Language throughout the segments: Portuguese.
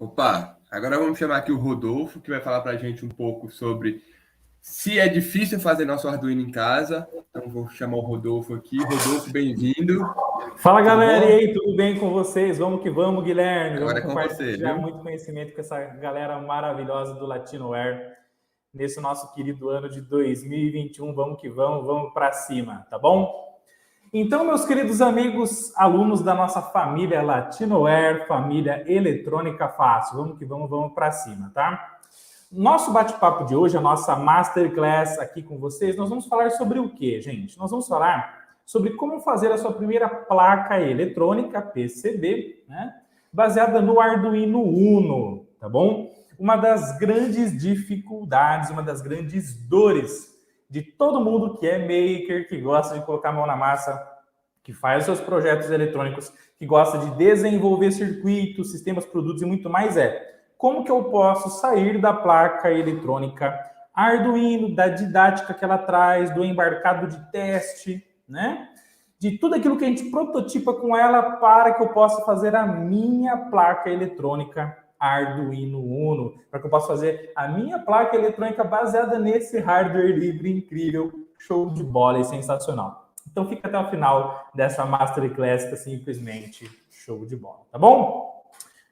Opa, agora vamos chamar aqui o Rodolfo, que vai falar para a gente um pouco sobre se é difícil fazer nosso Arduino em casa. Então, vou chamar o Rodolfo aqui. Rodolfo, bem-vindo. Fala, Tudo galera, e bom? aí, tudo bem com vocês? Vamos que vamos, Guilherme. Agora Vamos é com você, compartilhar viu? muito conhecimento com essa galera maravilhosa do Latinoware nesse nosso querido ano de 2021. Vamos que vamos, vamos para cima, tá bom? Então, meus queridos amigos, alunos da nossa família Latinoware, família Eletrônica Fácil, vamos que vamos, vamos para cima, tá? Nosso bate-papo de hoje, a nossa Masterclass aqui com vocês, nós vamos falar sobre o quê, gente? Nós vamos falar sobre como fazer a sua primeira placa eletrônica, PCB, né? Baseada no Arduino Uno, tá bom? Uma das grandes dificuldades, uma das grandes dores de todo mundo que é maker, que gosta de colocar a mão na massa, que faz os seus projetos eletrônicos, que gosta de desenvolver circuitos, sistemas, produtos e muito mais como que eu posso sair da placa eletrônica Arduino, da didática que ela traz, do embarcado de teste, né? De tudo aquilo que a gente prototipa com ela para que eu possa fazer a minha placa eletrônica Arduino Uno, para que eu possa fazer a minha placa eletrônica baseada nesse hardware livre incrível, show de bola e sensacional. Então fica até o final dessa Masterclass, que é simplesmente show de bola, tá bom?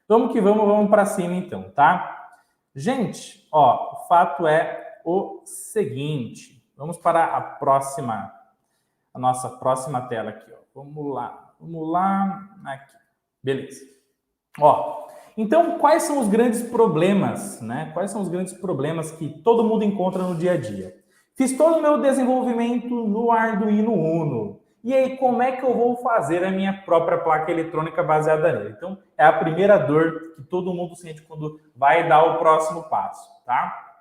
Vamos que vamos, vamos para cima então, tá? Gente, ó, o fato é o seguinte, vamos para a nossa próxima tela aqui, ó. Vamos lá, aqui. Beleza. Ó, então, quais são os grandes problemas, né? Quais são os grandes problemas que todo mundo encontra no dia a dia? Fiz todo o meu desenvolvimento no Arduino Uno. E aí, como é que eu vou fazer a minha própria placa eletrônica baseada nele? Então, é a primeira dor que todo mundo sente quando vai dar o próximo passo, tá?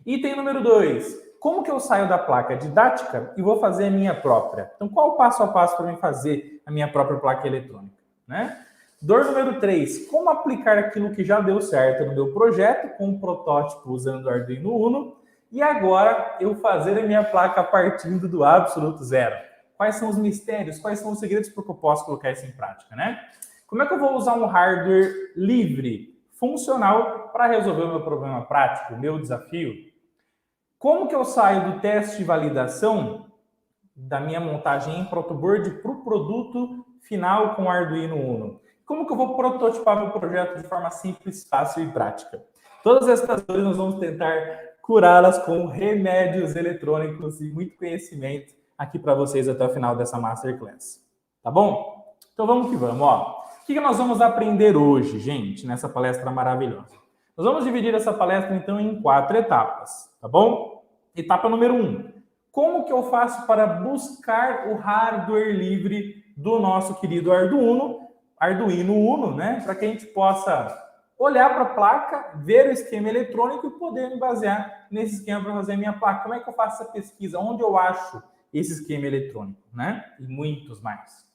Item número 2. Como que eu saio da placa didática e vou fazer a minha própria? Então, qual o passo a passo para mim fazer a minha própria placa eletrônica, né? Dor número 3, como aplicar aquilo que já deu certo no meu projeto com um protótipo usando o Arduino Uno e agora eu fazer a minha placa partindo do absoluto zero. Quais são os mistérios, quais são os segredos para que eu possa colocar isso em prática, né? Como é que eu vou usar um hardware livre, funcional, para resolver o meu problema prático, o meu desafio? Como que eu saio do teste de validação da minha montagem em protoboard para o produto final com o Arduino Uno? Como que eu vou prototipar meu projeto de forma simples, fácil e prática? Todas essas dores nós vamos tentar curá-las com remédios eletrônicos e muito conhecimento aqui para vocês até o final dessa Masterclass. Tá bom? Então vamos que vamos, ó. O que nós vamos aprender hoje, gente, nessa palestra maravilhosa? Nós vamos dividir essa palestra, então, em 4 etapas, tá bom? Etapa número 1. Como que eu faço para buscar o hardware livre do nosso querido Arduino Uno, né? Para que a gente possa olhar para a placa, ver o esquema eletrônico e poder me basear nesse esquema para fazer a minha placa. Como é que eu faço essa pesquisa? Onde eu acho esse esquema eletrônico, né? E muitos mais.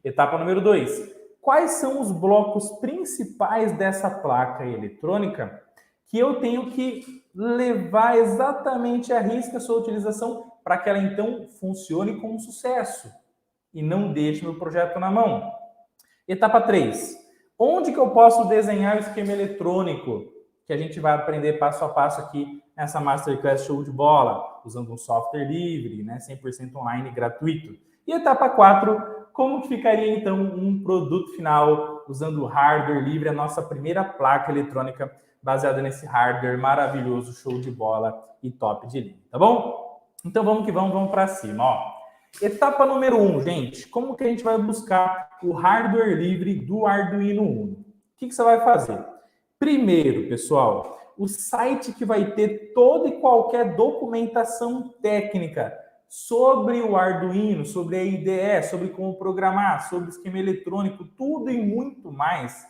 Etapa número 2. Quais são os blocos principais dessa placa eletrônica que eu tenho que levar exatamente à risca a sua utilização para que ela, então, funcione com sucesso e não deixe meu projeto na mão? Etapa 3. Onde que eu posso desenhar o esquema eletrônico que a gente vai aprender passo a passo aqui nessa Masterclass show de bola, usando um software livre, né, 100% online, gratuito? E etapa 4. Como que ficaria, então, um produto final usando hardware livre, a nossa primeira placa eletrônica baseada nesse hardware maravilhoso, show de bola e top de linha, tá bom? Então vamos que vamos para cima, ó. Etapa número 1, gente. Como que a gente vai buscar o hardware livre do Arduino Uno? O que você vai fazer? Primeiro, pessoal, o site que vai ter toda e qualquer documentação técnica sobre o Arduino, sobre a IDE, sobre como programar, sobre esquema eletrônico, tudo e muito mais,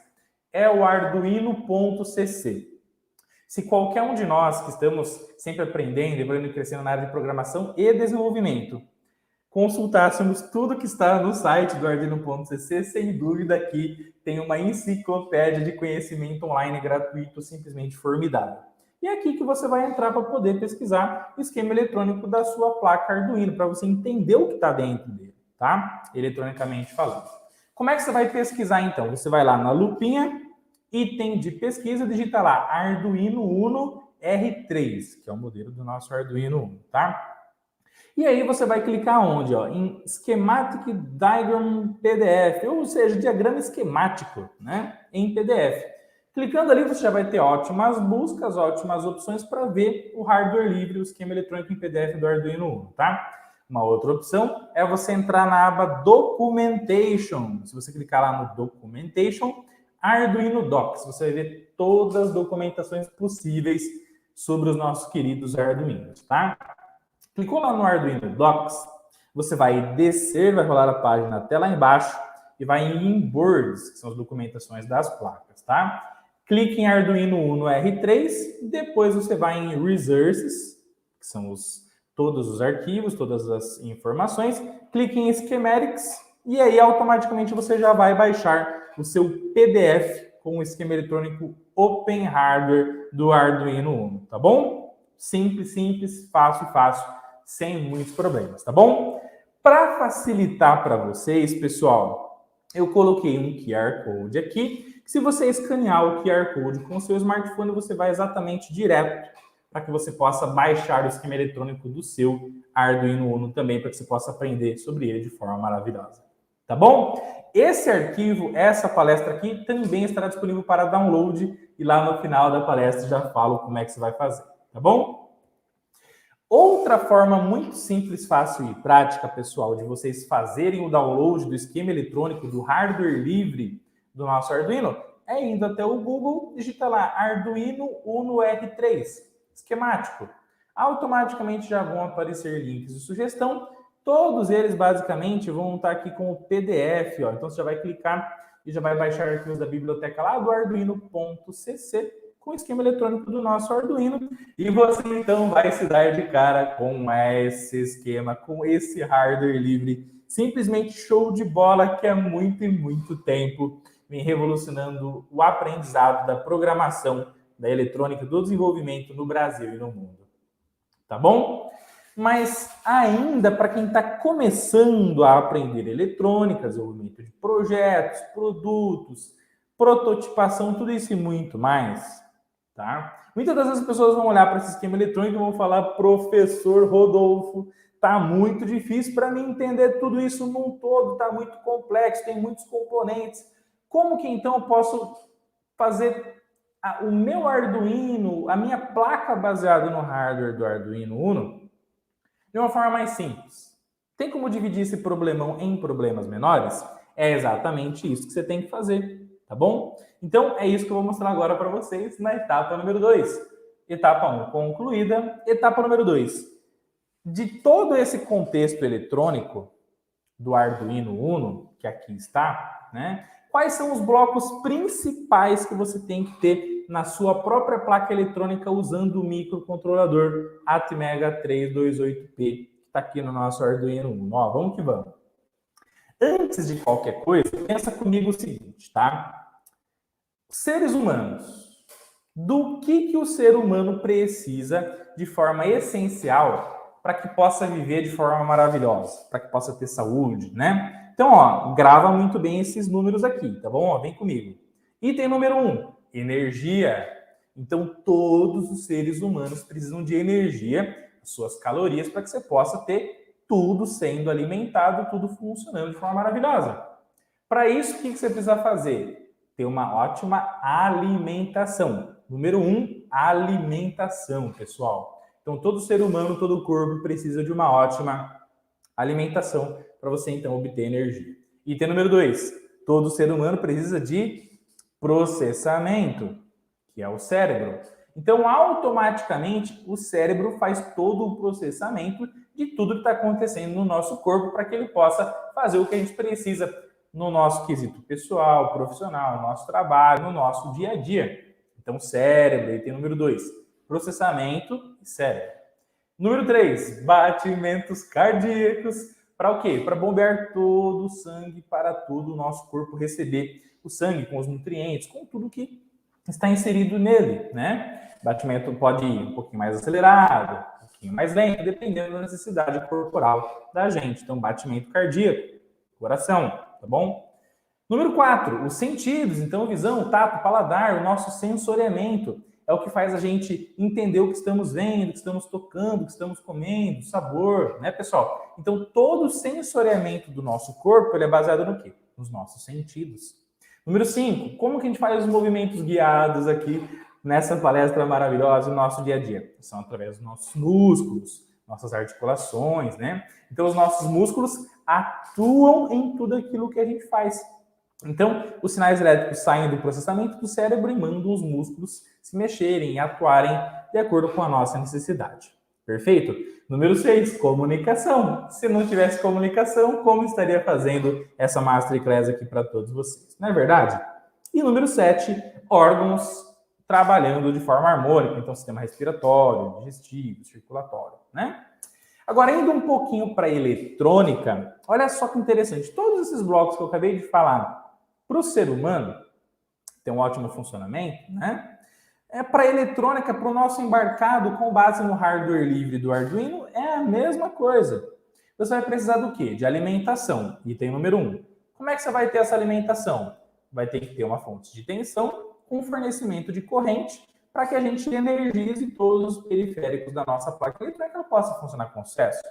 é o arduino.cc. Se qualquer um de nós que estamos sempre aprendendo, evoluindo e crescendo na área de programação e desenvolvimento, consultássemos tudo que está no site do Arduino.cc, sem dúvida que tem uma enciclopédia de conhecimento online gratuito, simplesmente formidável. E é aqui que você vai entrar para poder pesquisar o esquema eletrônico da sua placa Arduino, para você entender o que está dentro dele, tá? Eletronicamente falando. Como é que você vai pesquisar, então? Você vai lá na lupinha item de pesquisa, digita lá Arduino Uno R3, que é o modelo do nosso Arduino Uno, tá? E aí você vai clicar onde? Ó, em Schematic Diagram PDF, ou seja, diagrama esquemático, né, em PDF. Clicando ali, você já vai ter ótimas buscas, ótimas opções para ver o hardware livre, o esquema eletrônico em PDF do Arduino Uno, tá? Uma outra opção é você entrar na aba Documentation. Se você clicar lá no Documentation, Arduino Docs, você vai ver todas as documentações possíveis sobre os nossos queridos Arduinos, tá? Clicou lá no Arduino Docs, você vai descer, vai rolar a página até lá embaixo e vai em Boards, que são as documentações das placas, tá? Clique em Arduino Uno R3, depois você vai em Resources, que são todos os arquivos, todas as informações, clique em Schematics e aí automaticamente você já vai baixar o seu PDF com o esquema eletrônico Open Hardware do Arduino Uno, tá bom? Simples, simples, fácil, fácil, sem muitos problemas, tá bom? Para facilitar para vocês, pessoal, eu coloquei um QR Code aqui. Se você escanear o QR Code com o seu smartphone, você vai exatamente direto para que você possa baixar o esquema eletrônico do seu Arduino Uno também, para que você possa aprender sobre ele de forma maravilhosa. Tá bom? Esse arquivo, essa palestra aqui, também estará disponível para download e lá no final da palestra já falo como é que você vai fazer, tá bom? Outra forma muito simples, fácil e prática, pessoal, de vocês fazerem o download do esquema eletrônico do hardware livre do nosso Arduino é indo até o Google, digita lá Arduino Uno R3, esquemático. Automaticamente já vão aparecer links de sugestão. Todos eles, basicamente, vão estar aqui com o PDF. Ó. Então, você já vai clicar e já vai baixar arquivos da biblioteca lá do arduino.cc com o esquema eletrônico do nosso Arduino. E você, então, vai se dar de cara com esse esquema, com esse hardware livre. Simplesmente show de bola, que há muito e muito tempo vem revolucionando o aprendizado da programação, da eletrônica, do desenvolvimento no Brasil e no mundo. Tá bom? Mas ainda para quem está começando a aprender eletrônica, desenvolvimento de projetos, produtos, prototipação, tudo isso e muito mais, tá? Muitas das vezes as pessoas vão olhar para esse esquema eletrônico e vão falar, professor Rodolfo, tá muito difícil para mim entender tudo isso num todo, tá muito complexo, tem muitos componentes. Como que então eu posso fazer o meu Arduino, a minha placa baseada no hardware do Arduino Uno, de uma forma mais simples? Tem como dividir esse problemão em problemas menores? É exatamente isso que você tem que fazer, tá bom? Então, é isso que eu vou mostrar agora para vocês na etapa número 2. Etapa 1 concluída. Etapa número 2. De todo esse contexto eletrônico do Arduino Uno, que aqui está, né? Quais são os blocos principais que você tem que ter na sua própria placa eletrônica usando o microcontrolador Atmega 328P, que está aqui no nosso Arduino Uno. Ó, vamos que vamos. Antes de qualquer coisa, pensa comigo o seguinte, tá? Seres humanos. Do que o ser humano precisa de forma essencial para que possa viver de forma maravilhosa, para que possa ter saúde, né? Então, ó, grava muito bem esses números aqui, tá bom? Ó, vem comigo. Item número 1, energia. Então, todos os seres humanos precisam de energia, suas calorias, para que você possa ter tudo sendo alimentado, tudo funcionando de forma maravilhosa. Para isso, o que você precisa fazer? Ter uma ótima alimentação. Número 1, alimentação, pessoal. Então, todo ser humano, todo corpo precisa de uma ótima alimentação para você, então, obter energia. Item número 2, todo ser humano precisa de processamento, que é o cérebro. Então, automaticamente, o cérebro faz todo o processamento de tudo que está acontecendo no nosso corpo para que ele possa fazer o que a gente precisa no nosso quesito pessoal, profissional, no nosso trabalho, no nosso dia a dia. Então, cérebro, item número 2, processamento e cérebro. Número 3, batimentos cardíacos. Para o quê? Para bombear todo o sangue para todo o nosso corpo receber o sangue com os nutrientes, com tudo que está inserido nele, né? Batimento pode ir um pouquinho mais acelerado, um pouquinho mais lento, dependendo da necessidade corporal da gente. Então, batimento cardíaco, coração, tá bom? Número 4, os sentidos. Então, visão, tato, paladar, o nosso sensoriamento. É o que faz a gente entender o que estamos vendo, o que estamos tocando, o que estamos comendo, sabor, né, pessoal? Então, todo o sensoriamento do nosso corpo, ele é baseado no quê? Nos nossos sentidos. Número 5, como que a gente faz os movimentos guiados aqui nessa palestra maravilhosa no nosso dia a dia? São através dos nossos músculos, nossas articulações, né? Então, os nossos músculos atuam em tudo aquilo que a gente faz. Então, os sinais elétricos saem do processamento do cérebro e mandam os músculos se mexerem e atuarem de acordo com a nossa necessidade. Perfeito? Número 6, comunicação. Se não tivesse comunicação, como estaria fazendo essa masterclass aqui para todos vocês? Não é verdade? E número 7, órgãos trabalhando de forma harmônica. Então, sistema respiratório, digestivo, circulatório, né? Agora, indo um pouquinho para a eletrônica, olha só que interessante. Todos esses blocos que eu acabei de falar, para o ser humano, tem um ótimo funcionamento, né? Para a eletrônica, para o nosso embarcado com base no hardware livre do Arduino, é a mesma coisa. Você vai precisar do quê? De alimentação. Item número 1. Como é que você vai ter essa alimentação? Vai ter que ter uma fonte de tensão com fornecimento de corrente para que a gente energize todos os periféricos da nossa placa eletrônica que ela possa funcionar com sucesso.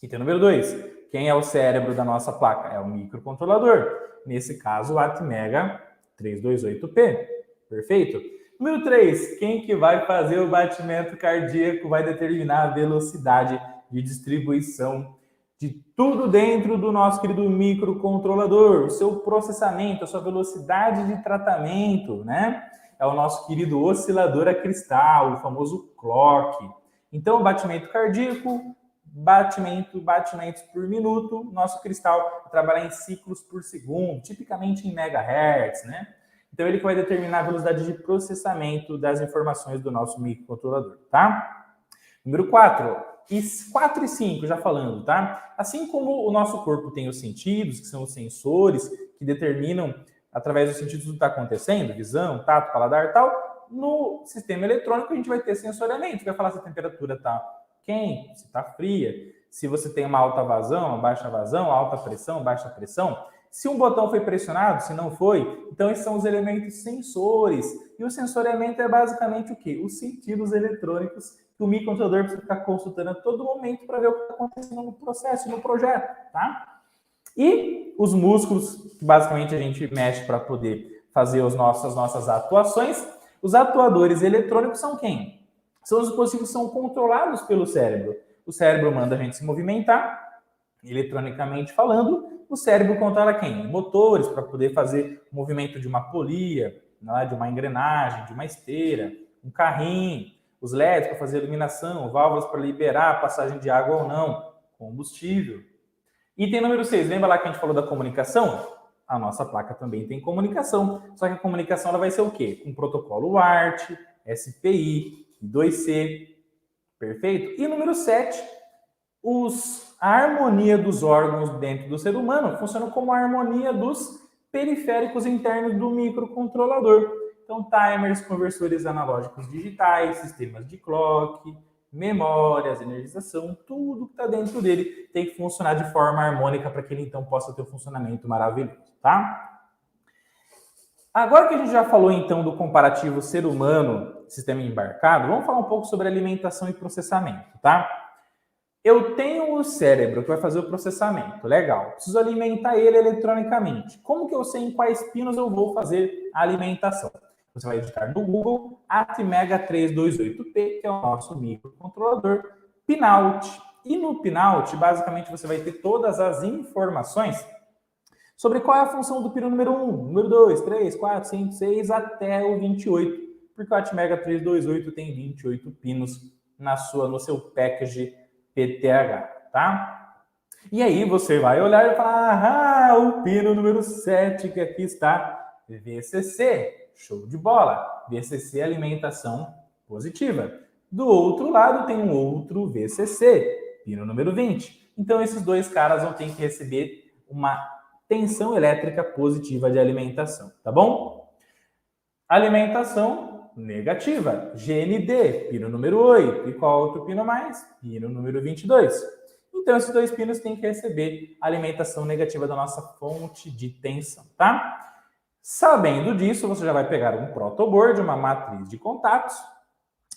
Item número 2. Quem é o cérebro da nossa placa? É o microcontrolador. Nesse caso, o Atmega 328P. Perfeito? Número 3. Quem que vai fazer o batimento cardíaco vai determinar a velocidade de distribuição de tudo dentro do nosso querido microcontrolador, o seu processamento, a sua velocidade de tratamento, né? É o nosso querido oscilador a cristal, o famoso clock. Então, batimento cardíaco, batimentos por minuto, nosso cristal trabalha em ciclos por segundo, tipicamente em megahertz, né? Então, ele vai determinar a velocidade de processamento das informações do nosso microcontrolador, tá? Número 4. 4 e 5, já falando, tá? Assim como o nosso corpo tem os sentidos, que são os sensores, que determinam, através dos sentidos, o que está acontecendo, visão, tato, paladar e tal, no sistema eletrônico a gente vai ter sensoriamento, vai falar se a temperatura está quente, se está fria, se você tem uma alta vazão, uma baixa vazão, alta pressão, baixa pressão, se um botão foi pressionado, se não foi. Então, esses são os elementos sensores. E o sensoriamento é basicamente o quê? Os sentidos eletrônicos que o microcontrolador precisa ficar consultando a todo momento para ver o que está acontecendo no processo, no projeto, tá? E os músculos, que basicamente a gente mexe para poder fazer as nossas atuações. Os atuadores eletrônicos são quem? São os dispositivos que são controlados pelo cérebro. O cérebro manda a gente se movimentar, eletronicamente falando. O cérebro controla quem? Motores, para poder fazer o movimento de uma polia, de uma engrenagem, de uma esteira, um carrinho, os LEDs para fazer iluminação, válvulas para liberar a passagem de água ou não, combustível. Item número 6, lembra lá que a gente falou da comunicação? A nossa placa também tem comunicação, só que a comunicação ela vai ser o quê? Com protocolo UART, SPI, I2C, perfeito? E número 7, a harmonia dos órgãos dentro do ser humano funciona como a harmonia dos periféricos internos do microcontrolador. Então, timers, conversores analógicos digitais, sistemas de clock, memórias, energização, tudo que está dentro dele tem que funcionar de forma harmônica para que ele, então, possa ter um funcionamento maravilhoso, tá? Agora que a gente já falou, então, do comparativo ser humano, sistema embarcado, vamos falar um pouco sobre alimentação e processamento, tá? Eu tenho o cérebro que vai fazer o processamento, legal. Preciso alimentar ele eletronicamente. Como que eu sei em quais pinos eu vou fazer a alimentação? Você vai digitar no Google Atmega 328P, que é o nosso microcontrolador, pinout. E no pinout, basicamente, você vai ter todas as informações sobre qual é a função do pino número 1, número 2, 3, 4, 5, 6, até o 28. Porque o Atmega 328 tem 28 pinos no seu package PTH, tá? E aí você vai olhar e falar, o pino número 7, que aqui está, VCC, show de bola, VCC alimentação positiva. Do outro lado tem um outro VCC, pino número 20. Então esses dois caras vão ter que receber uma tensão elétrica positiva de alimentação, tá bom? Alimentação negativa, GND, pino número 8. E qual outro pino mais? Pino número 22. Então, esses dois pinos têm que receber a alimentação negativa da nossa fonte de tensão, tá? Sabendo disso, você já vai pegar um protoboard, uma matriz de contatos,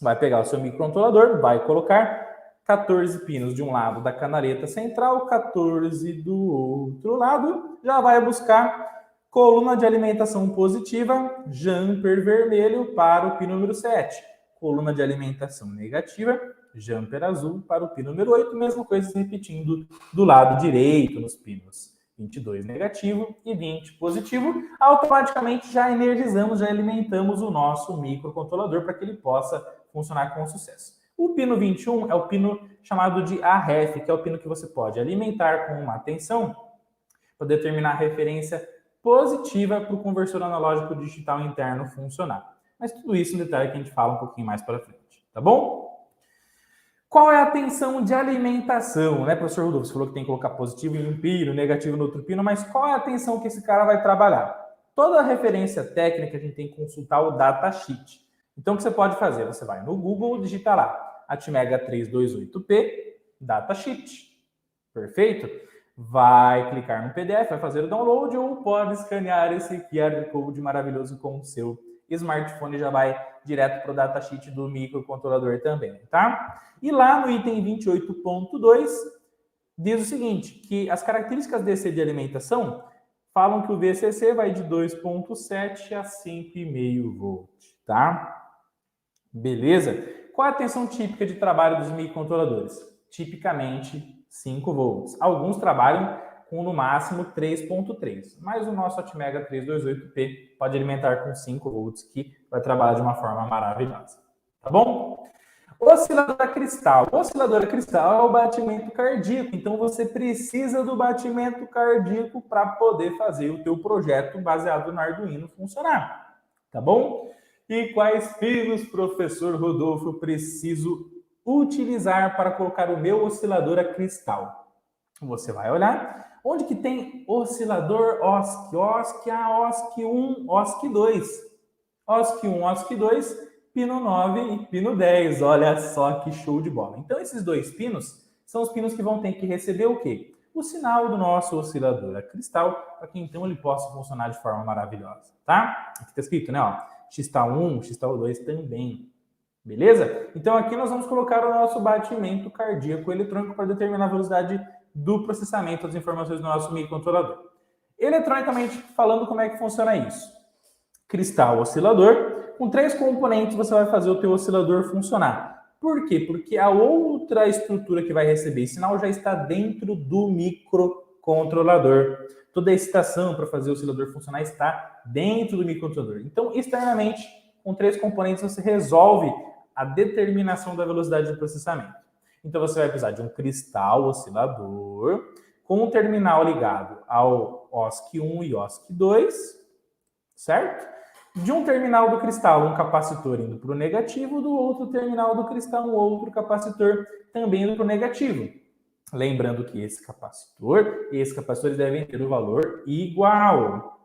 vai pegar o seu microcontrolador, vai colocar 14 pinos de um lado da canaleta central, 14 do outro lado, já vai buscar coluna de alimentação positiva, jumper vermelho para o pino número 7. Coluna de alimentação negativa, jumper azul para o pino número 8. Mesma coisa se repetindo do lado direito nos pinos. 22 negativo e 20 positivo. Automaticamente já energizamos, já alimentamos o nosso microcontrolador para que ele possa funcionar com sucesso. O pino 21 é o pino chamado de AREF, que é o pino que você pode alimentar com uma tensão para determinar a referência positiva para o conversor analógico digital interno funcionar. Mas tudo isso no detalhe que a gente fala um pouquinho mais para frente, tá bom? Qual é a tensão de alimentação, né, professor Rodolfo? Você falou que tem que colocar positivo em um pino, negativo no outro pino, mas qual é a tensão que esse cara vai trabalhar? Toda a referência técnica a gente tem que consultar o datasheet. Então, o que você pode fazer? Você vai no Google, digita lá, Atmega 328P, datasheet. Perfeito? Vai clicar no PDF, vai fazer o download ou pode escanear esse QR Code maravilhoso com o seu smartphone, já vai direto para o datasheet do microcontrolador também, tá? E lá no item 28.2 diz o seguinte, que as características DC de alimentação falam que o VCC vai de 2.7 a 5,5 volt, tá? Beleza? Qual a tensão típica de trabalho dos microcontroladores? Tipicamente 5 volts. Alguns trabalham com no máximo 3.3, mas o nosso Atmega 328P pode alimentar com 5 volts, que vai trabalhar de uma forma maravilhosa. Tá bom? Osciladora cristal. Osciladora cristal é o batimento cardíaco, então você precisa do batimento cardíaco para poder fazer o teu projeto baseado no Arduino funcionar. Tá bom? E quais pinos, professor Rodolfo, eu preciso utilizar para colocar o meu oscilador a cristal? Você vai olhar onde que tem oscilador OSC, OSC A, OSC 1, OSC 2. OSC 1, OSC 2, pino 9 e pino 10. Olha só que show de bola. Então, esses dois pinos são os pinos que vão ter que receber o quê? O sinal do nosso oscilador a cristal, para que então ele possa funcionar de forma maravilhosa, tá? Aqui está escrito, né? Ó, X-tal1, X-tal2 também. Beleza? Então, aqui nós vamos colocar o nosso batimento cardíaco eletrônico para determinar a velocidade do processamento das informações do nosso microcontrolador. Eletronicamente falando, como é que funciona isso? Cristal oscilador, com 3 componentes você vai fazer o teu oscilador funcionar. Por quê? Porque a outra estrutura que vai receber sinal já está dentro do microcontrolador. Toda a excitação para fazer o oscilador funcionar está dentro do microcontrolador. Então, externamente, com 3 componentes, você resolve a determinação da velocidade do processamento. Então, você vai precisar de um cristal oscilador com um terminal ligado ao OSC 1 e OSC 2, certo? De um terminal do cristal, um capacitor indo para o negativo, do outro terminal do cristal, um outro capacitor também indo para o negativo. Lembrando que esse capacitor e esse capacitor devem ter o valor igual,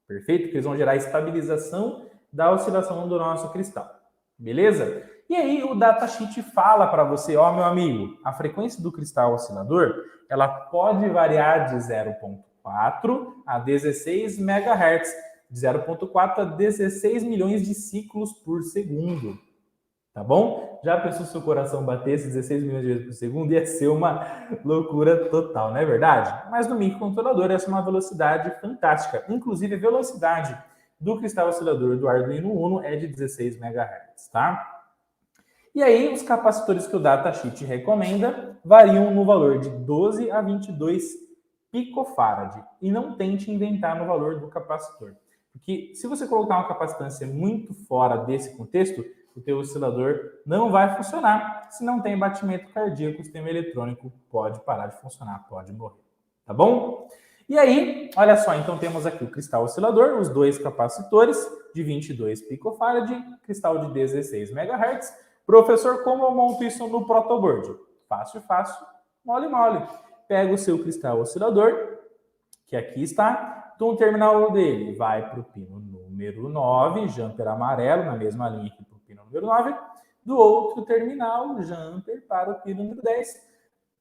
perfeito? Porque eles vão gerar a estabilização da oscilação do nosso cristal, beleza? E aí o datasheet fala para você, ó, meu amigo, a frequência do cristal oscilador, ela pode variar de 0.4 a 16 MHz, de 0.4 a 16 milhões de ciclos por segundo, tá bom? Já pensou se o seu coração batesse 16 milhões de vezes por segundo? Ia ser uma loucura total, não é verdade? Mas no microcontrolador essa é uma velocidade fantástica, inclusive a velocidade do cristal oscilador do Arduino Uno é de 16 MHz, tá? E aí, os capacitores que o datasheet recomenda variam no valor de 12 a 22 picofarad. E não tente inventar no valor do capacitor. Porque se você colocar uma capacitância muito fora desse contexto, o teu oscilador não vai funcionar. Se não tem batimento cardíaco, o sistema eletrônico pode parar de funcionar, pode morrer. Tá bom? E aí, olha só, então temos aqui o cristal oscilador, os 2 capacitores de 22 picofarad, cristal de 16 MHz. Professor, como eu monto isso no protoboard? Fácil, fácil, mole, mole. Pega o seu cristal oscilador, que aqui está, de um terminal dele, vai para o pino número 9, jumper amarelo, na mesma linha que para o pino número 9, do outro terminal, jumper para o pino número 10.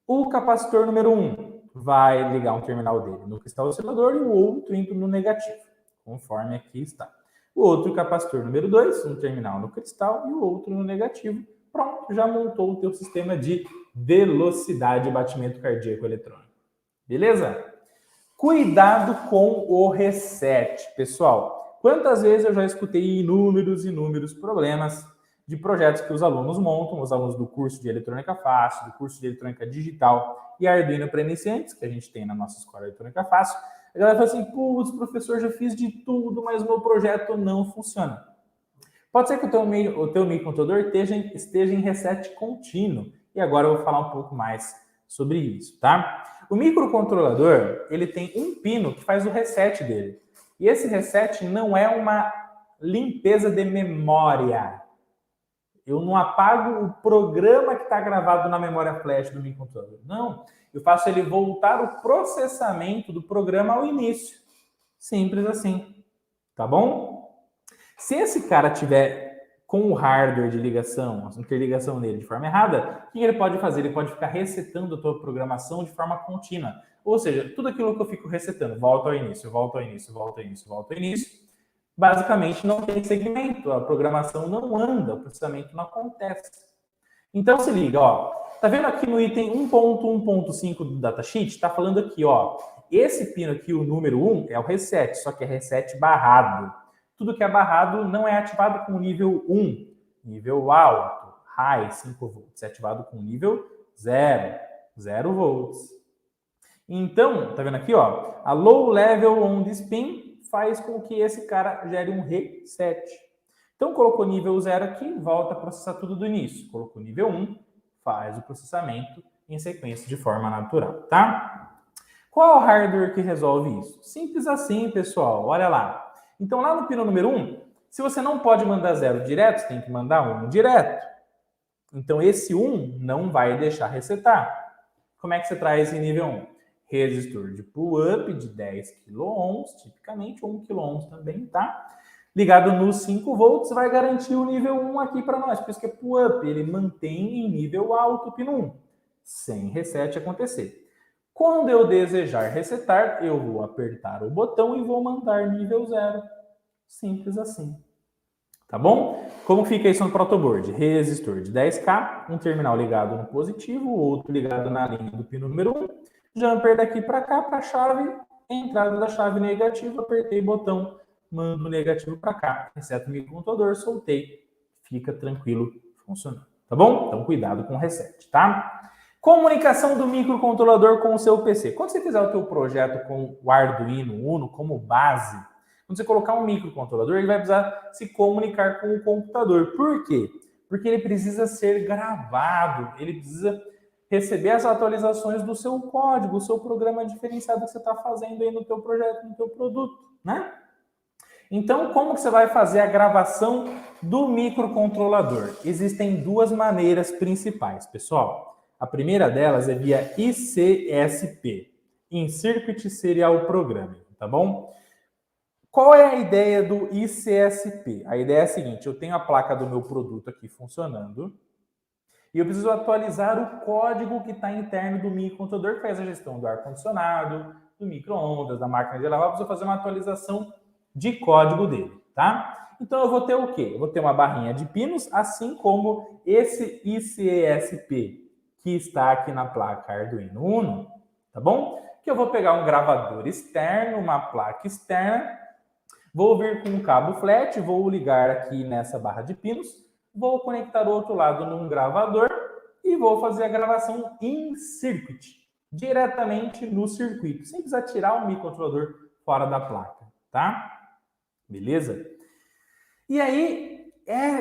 O capacitor número 1 vai ligar um terminal dele no cristal oscilador e o outro indo no negativo, conforme aqui está. O outro capacitor número 2, um terminal no cristal e o outro no negativo. Pronto, já montou o teu sistema de velocidade de batimento cardíaco eletrônico. Beleza? Cuidado com o reset, pessoal. Quantas vezes eu já escutei inúmeros problemas de projetos que os alunos montam, os alunos do curso de Eletrônica Fácil, do curso de Eletrônica Digital e Arduino para Iniciantes, que a gente tem na nossa escola Eletrônica Fácil. A galera fala assim, putz, professor, já fiz de tudo, mas o meu projeto não funciona. Pode ser que o teu microcontrolador esteja em reset contínuo. E agora eu vou falar um pouco mais sobre isso, tá? O microcontrolador, ele tem um pino que faz o reset dele. E esse reset não é uma limpeza de memória. Eu não apago o programa que está gravado na memória flash do microcontrolador. Não, eu faço ele voltar o processamento do programa ao início. Simples assim, tá bom? Se esse cara tiver com o hardware de ligação, a interligação dele de forma errada, o que ele pode fazer? Ele pode ficar resetando a tua programação de forma contínua. Ou seja, tudo aquilo que eu fico resetando, volta ao início, volta ao início, volta ao início, volta ao início, basicamente não tem segmento, a programação não anda, o processamento não acontece. Então se liga, ó, tá vendo aqui no item 1.1.5 do datasheet? Tá falando aqui, ó, esse pino aqui, o número 1, é o reset, só que é reset barrado. Tudo que é barrado não é ativado com nível 1, nível alto, high, 5 volts, é ativado com nível 0, 0 volts. Então, tá vendo aqui, ó, a low level on this pin faz com que esse cara gere um reset. Então, colocou nível 0 aqui, volta a processar tudo do início. Colocou nível 1, faz o processamento em sequência de forma natural, tá? Qual é o hardware que resolve isso? Simples assim, pessoal, olha lá. Então, lá no pino número 1, se você não pode mandar 0 direto, você tem que mandar 1 direto. Então, esse 1 não vai deixar resetar. Como é que você traz esse nível 1? Resistor de pull-up de 10 kΩ, tipicamente 1 kΩ também, tá? Ligado nos 5 volts, vai garantir o nível 1 aqui para nós, por isso que é pull-up, ele mantém em nível alto o pino 1, sem reset acontecer. Quando eu desejar resetar, eu vou apertar o botão e vou mandar nível 0. Simples assim. Tá bom? Como fica isso no protoboard? Resistor de 10K, um terminal ligado no positivo, o outro ligado na linha do pino número 1, jumper daqui para cá, para a chave, entrada da chave negativa, apertei o botão, mando o negativo para cá, reseto o microcontrolador, soltei, fica tranquilo, funcionando, tá bom? Então cuidado com o reset, tá? Comunicação do microcontrolador com o seu PC. Quando você fizer o teu projeto com o Arduino Uno como base, quando você colocar um microcontrolador, ele vai precisar se comunicar com o computador. Por quê? Porque ele precisa ser gravado, ele precisa receber as atualizações do seu código, o seu programa diferenciado que você está fazendo aí no teu projeto, no teu produto, né? Então, como que você vai fazer a gravação do microcontrolador? Existem duas maneiras principais, pessoal. A primeira delas é via ICSP, In Circuit Serial Programming, tá bom? Qual é a ideia do ICSP? A ideia é a seguinte, eu tenho a placa do meu produto aqui funcionando, e eu preciso atualizar o código que está interno do microcontrolador, que faz a gestão do ar-condicionado, do micro-ondas, da máquina de lavar. Eu preciso fazer uma atualização de código dele, tá? Então eu vou ter o quê? Eu vou ter uma barrinha de pinos, assim como esse ICSP que está aqui na placa Arduino Uno, tá bom? Que eu vou pegar um gravador externo, uma placa externa, vou vir com um cabo flat, vou ligar aqui nessa barra de pinos, vou conectar o outro lado num gravador e vou fazer a gravação in circuit, diretamente no circuito, sem precisar tirar o microcontrolador fora da placa, tá? Beleza? E aí,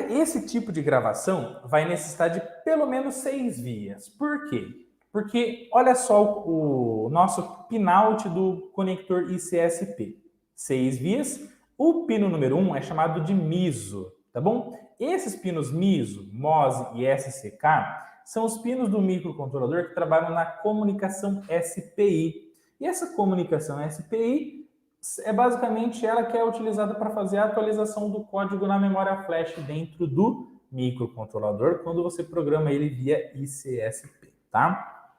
esse tipo de gravação vai necessitar de pelo menos 6 vias. Por quê? Porque olha só o nosso pinout do conector ICSP. 6 vias. O pino número 1 é chamado de MISO, tá bom? Esses pinos MISO, MOSE e SCK são os pinos do microcontrolador que trabalham na comunicação SPI. E essa comunicação SPI é basicamente ela que é utilizada para fazer a atualização do código na memória flash dentro do microcontrolador quando você programa ele via ICSP, tá?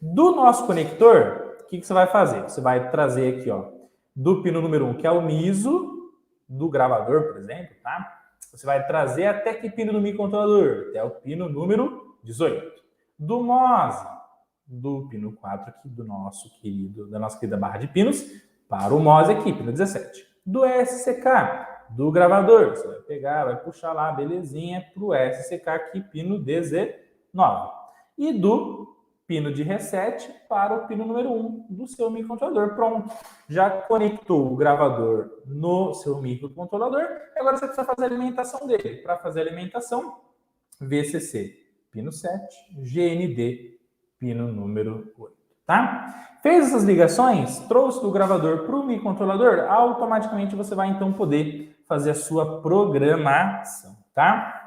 Do nosso conector, o que você vai fazer? Você vai trazer aqui, ó, do pino número 1, que é o MISO, do gravador, por exemplo, tá? Você vai trazer até que pino do microcontrolador? Até o pino número 18. Do MOSE, do pino 4 aqui, da nossa querida barra de pinos, para o MOSE aqui, pino 17. Do SCK, do gravador, você vai pegar, vai puxar lá, belezinha, para o SCK aqui, pino 19. E do pino de reset para o pino número 1 do seu microcontrolador. Pronto. Já conectou o gravador no seu microcontrolador. Agora você precisa fazer a alimentação dele. Para fazer a alimentação, VCC, pino 7, GND, pino número 8. Tá? Fez essas ligações, trouxe do gravador para o microcontrolador, automaticamente você vai então poder fazer a sua programação. Tá?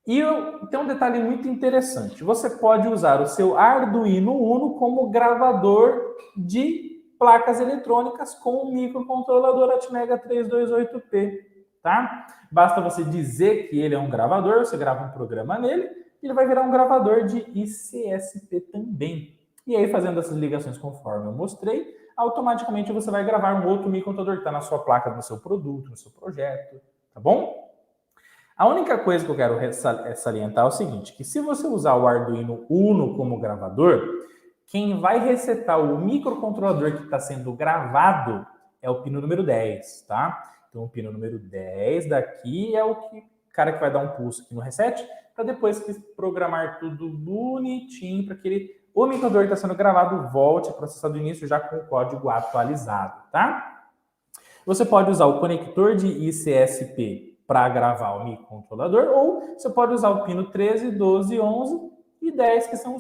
E tem um detalhe muito interessante. Você pode usar o seu Arduino Uno como gravador de placas eletrônicas com o microcontrolador Atmega 328P, tá? Basta você dizer que ele é um gravador, você grava um programa nele, e ele vai virar um gravador de ICSP também. E aí, fazendo essas ligações conforme eu mostrei, automaticamente você vai gravar um outro microcontrolador que está na sua placa, no seu produto, no seu projeto, tá bom? A única coisa que eu quero salientar é o seguinte, que se você usar o Arduino Uno como gravador, quem vai resetar o microcontrolador que está sendo gravado é o pino número 10, tá? Então, o pino número 10 daqui é o cara que vai dar um pulso aqui no reset, para depois programar tudo bonitinho, para que o microcontrolador que está sendo gravado volte a processar do início já com o código atualizado, tá? Você pode usar o conector de ICSP para gravar o microcontrolador, ou você pode usar o pino 13, 12, 11 e 10, que são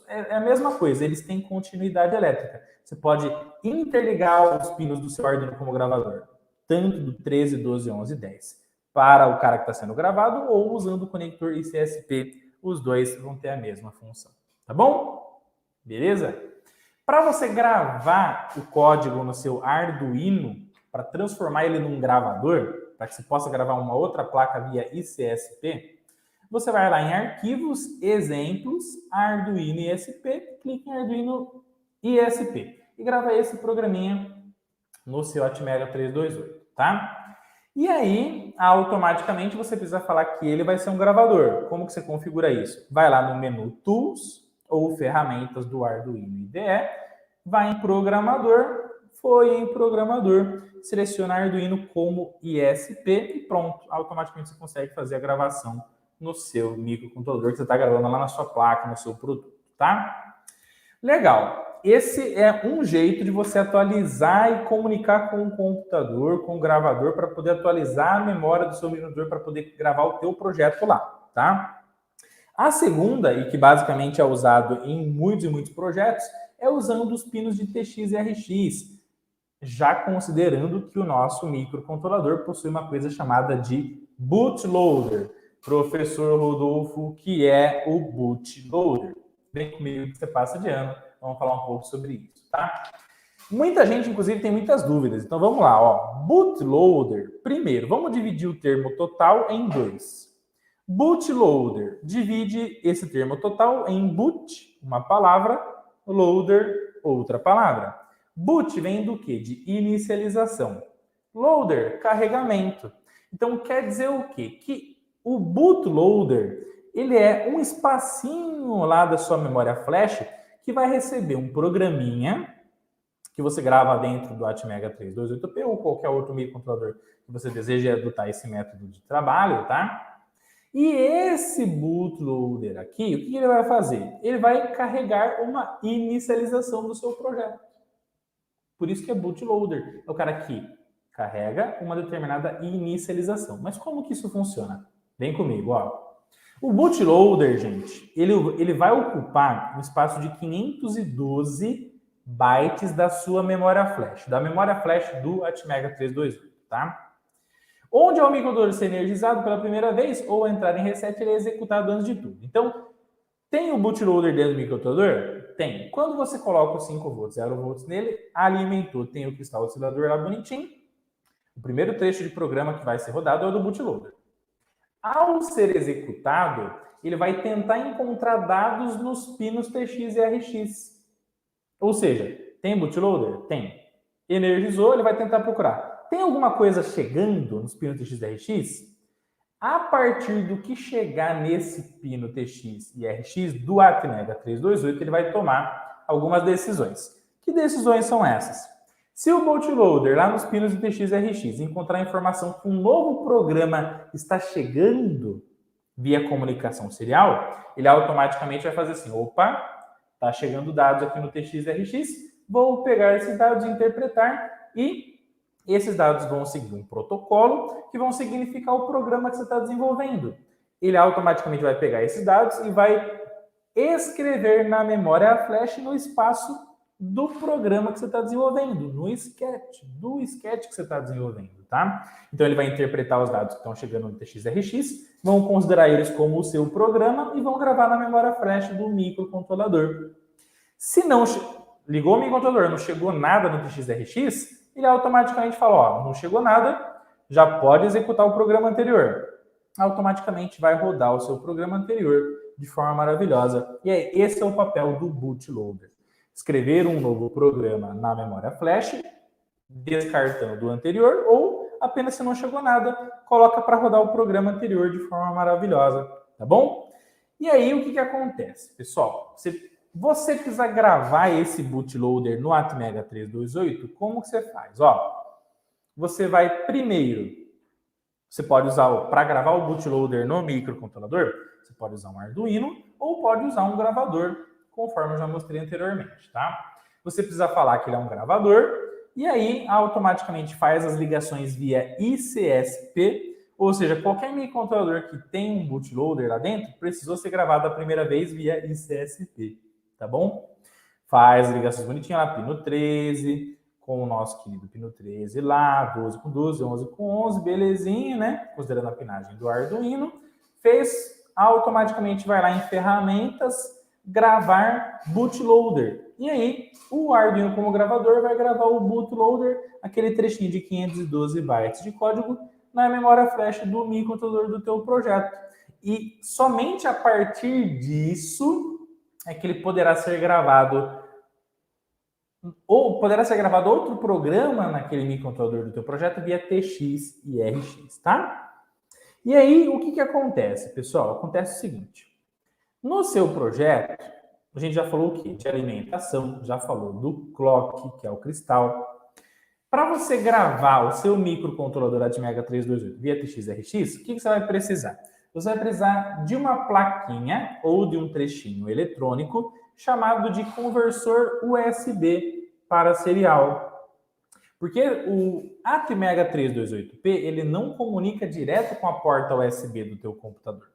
é a mesma coisa, eles têm continuidade elétrica. Você pode interligar os pinos do seu Arduino como gravador, tanto do 13, 12, 11 e 10, para o cara que está sendo gravado, ou usando o conector ICSP, os dois vão ter a mesma função. Tá bom? Beleza? Para você gravar o código no seu Arduino, para transformar ele num gravador, para que você possa gravar uma outra placa via ICSP, você vai lá em Arquivos, Exemplos, Arduino ISP, clique em Arduino ISP e grava esse programinha no seu Atmega 328, tá? E aí, automaticamente, você precisa falar que ele vai ser um gravador. Como que você configura isso? Vai lá no menu Tools ou Ferramentas do Arduino IDE, vai em Programador, foi em Programador, seleciona Arduino como ISP e pronto. Automaticamente você consegue fazer a gravação no seu microcontrolador que você está gravando lá na sua placa, no seu produto, tá? Legal. Esse é um jeito de você atualizar e comunicar com o computador, com o gravador, para poder atualizar a memória do seu microcontrolador para poder gravar o teu projeto lá, tá? A segunda, e que basicamente é usado em muitos e muitos projetos, é usando os pinos de TX e RX, já considerando que o nosso microcontrolador possui uma coisa chamada de bootloader. Professor Rodolfo, o que é o bootloader? Vem comigo que você passa de ano, vamos falar um pouco sobre isso, tá? Muita gente, inclusive, tem muitas dúvidas, então vamos lá, ó. Bootloader, primeiro, vamos dividir o termo total em dois. Bootloader divide esse termo total em boot, uma palavra, loader, outra palavra. Boot vem do quê? De inicialização. Loader, carregamento. Então, quer dizer o quê? Que o bootloader, ele é um espacinho lá da sua memória flash que vai receber um programinha que você grava dentro do Atmega 328P ou qualquer outro microcontrolador que você deseja adotar esse método de trabalho, tá? E esse bootloader aqui, o que ele vai fazer? Ele vai carregar uma inicialização do seu projeto. Por isso que é bootloader. É o cara que carrega uma determinada inicialização. Mas como que isso funciona? Vem comigo, ó. O bootloader, gente, ele vai ocupar um espaço de 512 bytes da sua memória flash, da memória flash do Atmega 328, tá? Onde o microcontrolador ser energizado pela primeira vez ou entrar em reset, ele é executado antes de tudo. Então, tem o bootloader dentro do microcontrolador? Tem. Quando você coloca os 5 volts, 0 volts nele, alimentou, tem o cristal oscilador lá bonitinho. O primeiro trecho de programa que vai ser rodado é o do bootloader. Ao ser executado, ele vai tentar encontrar dados nos pinos TX e RX. Ou seja, tem bootloader? Tem. Energizou, ele vai tentar procurar. Tem alguma coisa chegando nos pinos TX/RX? A partir do que chegar nesse pino TX e RX do Atmega 328, ele vai tomar algumas decisões. Que decisões são essas? Se o bootloader lá nos pinos de TX e RX encontrar informação que um novo programa está chegando via comunicação serial, ele automaticamente vai fazer assim, opa, está chegando dados aqui no TX e RX, vou pegar esses dados e interpretar e esses dados vão seguir um protocolo que vão significar o programa que você está desenvolvendo. Ele automaticamente vai pegar esses dados e vai escrever na memória flash no espaço do programa que você está desenvolvendo, no sketch, do sketch que você está desenvolvendo, tá? Então, ele vai interpretar os dados que estão chegando no TX/RX, vão considerar eles como o seu programa e vão gravar na memória flash do microcontrolador. Se não ligou o microcontrolador, não chegou nada no TX/RX, ele automaticamente fala, ó, não chegou nada, já pode executar o programa anterior. Automaticamente vai rodar o seu programa anterior de forma maravilhosa. E esse é o papel do bootloader. Escrever um novo programa na memória flash, descartando o anterior, ou apenas se não chegou nada, coloca para rodar o programa anterior de forma maravilhosa, tá bom? E aí, o que acontece? Pessoal, você precisa gravar esse bootloader no Atmega 328, como que você faz? Ó, você vai primeiro, você pode usar, para gravar o bootloader no microcontrolador, você pode usar um Arduino ou pode usar um gravador, conforme eu já mostrei anteriormente, tá? Você precisa falar que ele é um gravador e aí automaticamente faz as ligações via ICSP, ou seja, qualquer microcontrolador que tem um bootloader lá dentro precisou ser gravado a primeira vez via ICSP. Tá bom? Faz ligações bonitinhas lá, pino 13, com o nosso querido pino 13 lá, 12 com 12, 11 com 11, belezinha, né? Considerando a pinagem do Arduino. Fez, automaticamente vai lá em ferramentas, gravar bootloader. E aí, o Arduino como gravador vai gravar o bootloader, aquele trechinho de 512 bytes de código, na memória flash do microcontrolador do teu projeto. E somente a partir disso é que ele poderá ser gravado, ou poderá ser gravado outro programa naquele microcontrolador do teu projeto via TX e RX, tá? E aí, o que acontece, pessoal? Acontece o seguinte, no seu projeto, a gente já falou o quê? De alimentação, já falou do clock, que é o cristal. Para você gravar o seu microcontrolador Atmega 328 via TX e RX, o que você vai precisar? Você vai precisar de uma plaquinha ou de um trechinho eletrônico chamado de conversor USB para serial. Porque o Atmega 328P, ele não comunica direto com a porta USB do teu computador.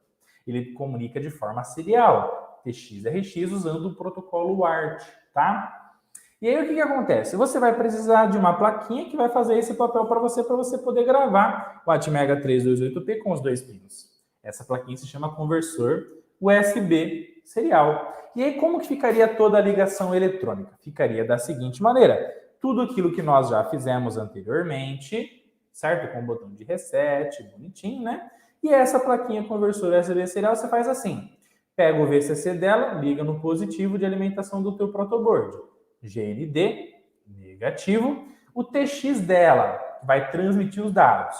Ele comunica de forma serial, TX/RX, usando o protocolo UART, tá? E aí o que acontece? Você vai precisar de uma plaquinha que vai fazer esse papel para você poder gravar o Atmega 328P com os dois pinos. Essa plaquinha se chama conversor USB serial. E aí, como que ficaria toda a ligação eletrônica? Ficaria da seguinte maneira. Tudo aquilo que nós já fizemos anteriormente, certo? Com o botão de reset, bonitinho, né? E essa plaquinha conversor USB serial, você faz assim. Pega o VCC dela, liga no positivo de alimentação do teu protoboard. GND, negativo. O TX dela vai transmitir os dados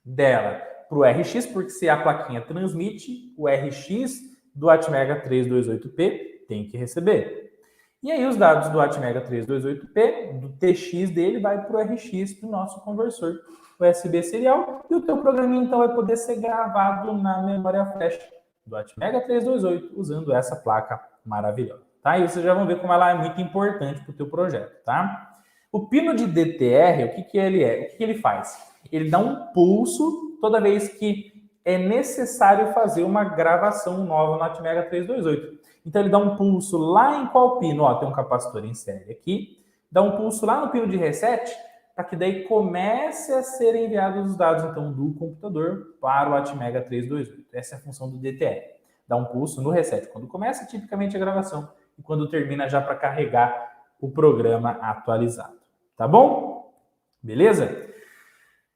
dela para o RX, porque se a plaquinha transmite, o RX do Atmega 328P tem que receber. E aí os dados do Atmega 328P, do TX dele, vai para o RX do nosso conversor USB serial, e o teu programinha então vai poder ser gravado na memória flash do Atmega 328, usando essa placa maravilhosa. Tá? E vocês já vão ver como ela é muito importante para o teu projeto. Tá? O pino de DTR, o que ele é? O que ele faz? Ele dá um pulso toda vez que é necessário fazer uma gravação nova no Atmega 328. Então, ele dá um pulso lá em qual pino? Ó, tem um capacitor em série aqui. Dá um pulso lá no pino de reset, para que daí comece a ser enviados os dados, então, do computador para o Atmega 328. Essa é a função do DTR. Dá um pulso no reset quando começa, tipicamente, a gravação, e quando termina, já para carregar o programa atualizado. Tá bom? Beleza?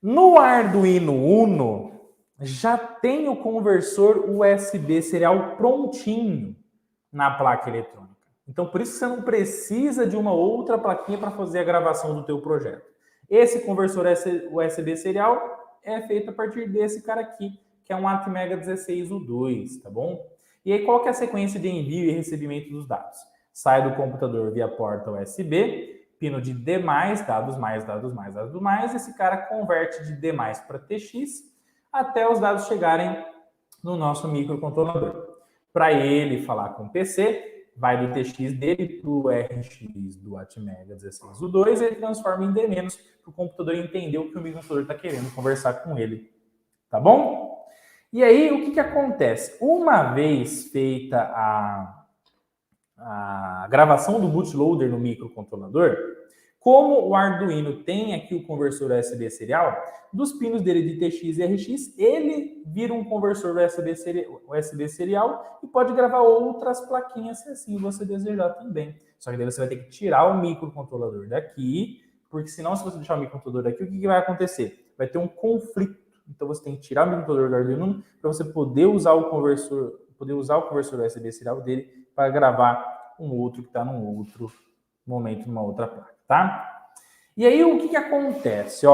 No Arduino Uno, já tem o conversor USB serial prontinho na placa eletrônica. Então, por isso que você não precisa de uma outra plaquinha para fazer a gravação do teu projeto. Esse conversor USB serial é feito a partir desse cara aqui, que é um Atmega 16U2, tá bom? E aí, qual que é a sequência de envio e recebimento dos dados? Sai do computador via porta USB, pino de D+, dados mais, dados mais, dados mais, esse cara converte de D+, para TX, até os dados chegarem no nosso microcontrolador. Para ele falar com o PC, vai do TX dele para o RX do Atmega 16U2 e ele transforma em D- para o computador entender o que o microcontrolador está querendo conversar com ele. Tá bom? E aí, o que acontece? Uma vez feita a gravação do bootloader no microcontrolador, como o Arduino tem aqui o conversor USB serial, dos pinos dele de TX e RX, ele vira um conversor USB serial e pode gravar outras plaquinhas se assim você desejar também. Só que daí você vai ter que tirar o microcontrolador daqui, porque senão, se você deixar o microcontrolador daqui, o que vai acontecer? Vai ter um conflito. Então você tem que tirar o microcontrolador do Arduino para você poder usar o conversor USB serial dele para gravar um outro que está num outro momento, numa outra placa, tá? E aí, o que acontece?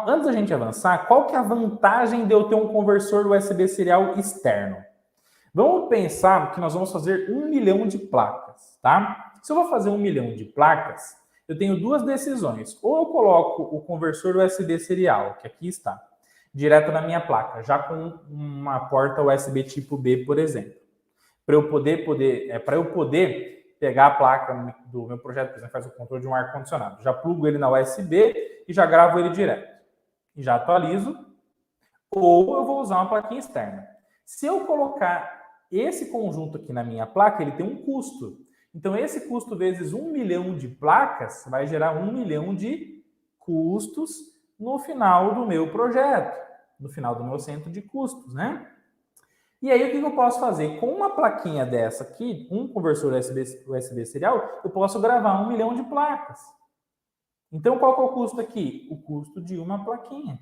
Antes da gente avançar, qual que é a vantagem de eu ter um conversor USB serial externo? Vamos pensar que nós vamos fazer 1 milhão de placas, tá? Se eu vou fazer 1 milhão de placas, eu tenho duas decisões. Ou eu coloco o conversor USB serial, que aqui está, direto na minha placa, já com uma porta USB tipo B, por exemplo. Para eu poder pegar a placa do meu projeto, por exemplo, faz o controle de um ar-condicionado. Já plugo ele na USB e já gravo ele direto. E já atualizo. Ou eu vou usar uma plaquinha externa. Se eu colocar esse conjunto aqui na minha placa, ele tem um custo. Então, esse custo vezes 1 milhão de placas vai gerar 1 milhão de custos no final do meu projeto, no final do meu centro de custos, né? E aí, o que eu posso fazer? Com uma plaquinha dessa aqui, um conversor USB serial, eu posso gravar 1 milhão de placas. Então, qual que é o custo aqui? O custo de uma plaquinha.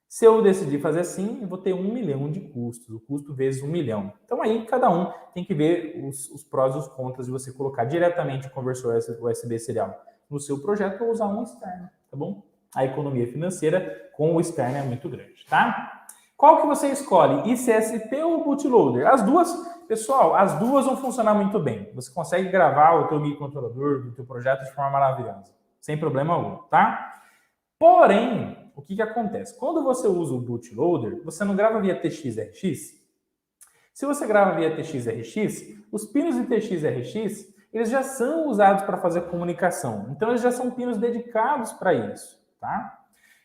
Se eu decidir fazer assim, eu vou ter 1 milhão de custos, o custo vezes 1 milhão. Então, aí, cada um tem que ver os prós e os contras de você colocar diretamente o conversor USB serial no seu projeto ou usar um externo, tá bom? A economia financeira com o externo é muito grande, tá? Qual que você escolhe? ICSP ou bootloader? As duas, pessoal, as duas vão funcionar muito bem. Você consegue gravar o teu microcontrolador do teu projeto de forma maravilhosa, sem problema algum, tá? Porém, o que acontece? Quando você usa o bootloader, você não grava via TX-RX? Se você grava via TX-RX, os pinos de TX-RX, eles já são usados para fazer comunicação. Então, eles já são pinos dedicados para isso, tá?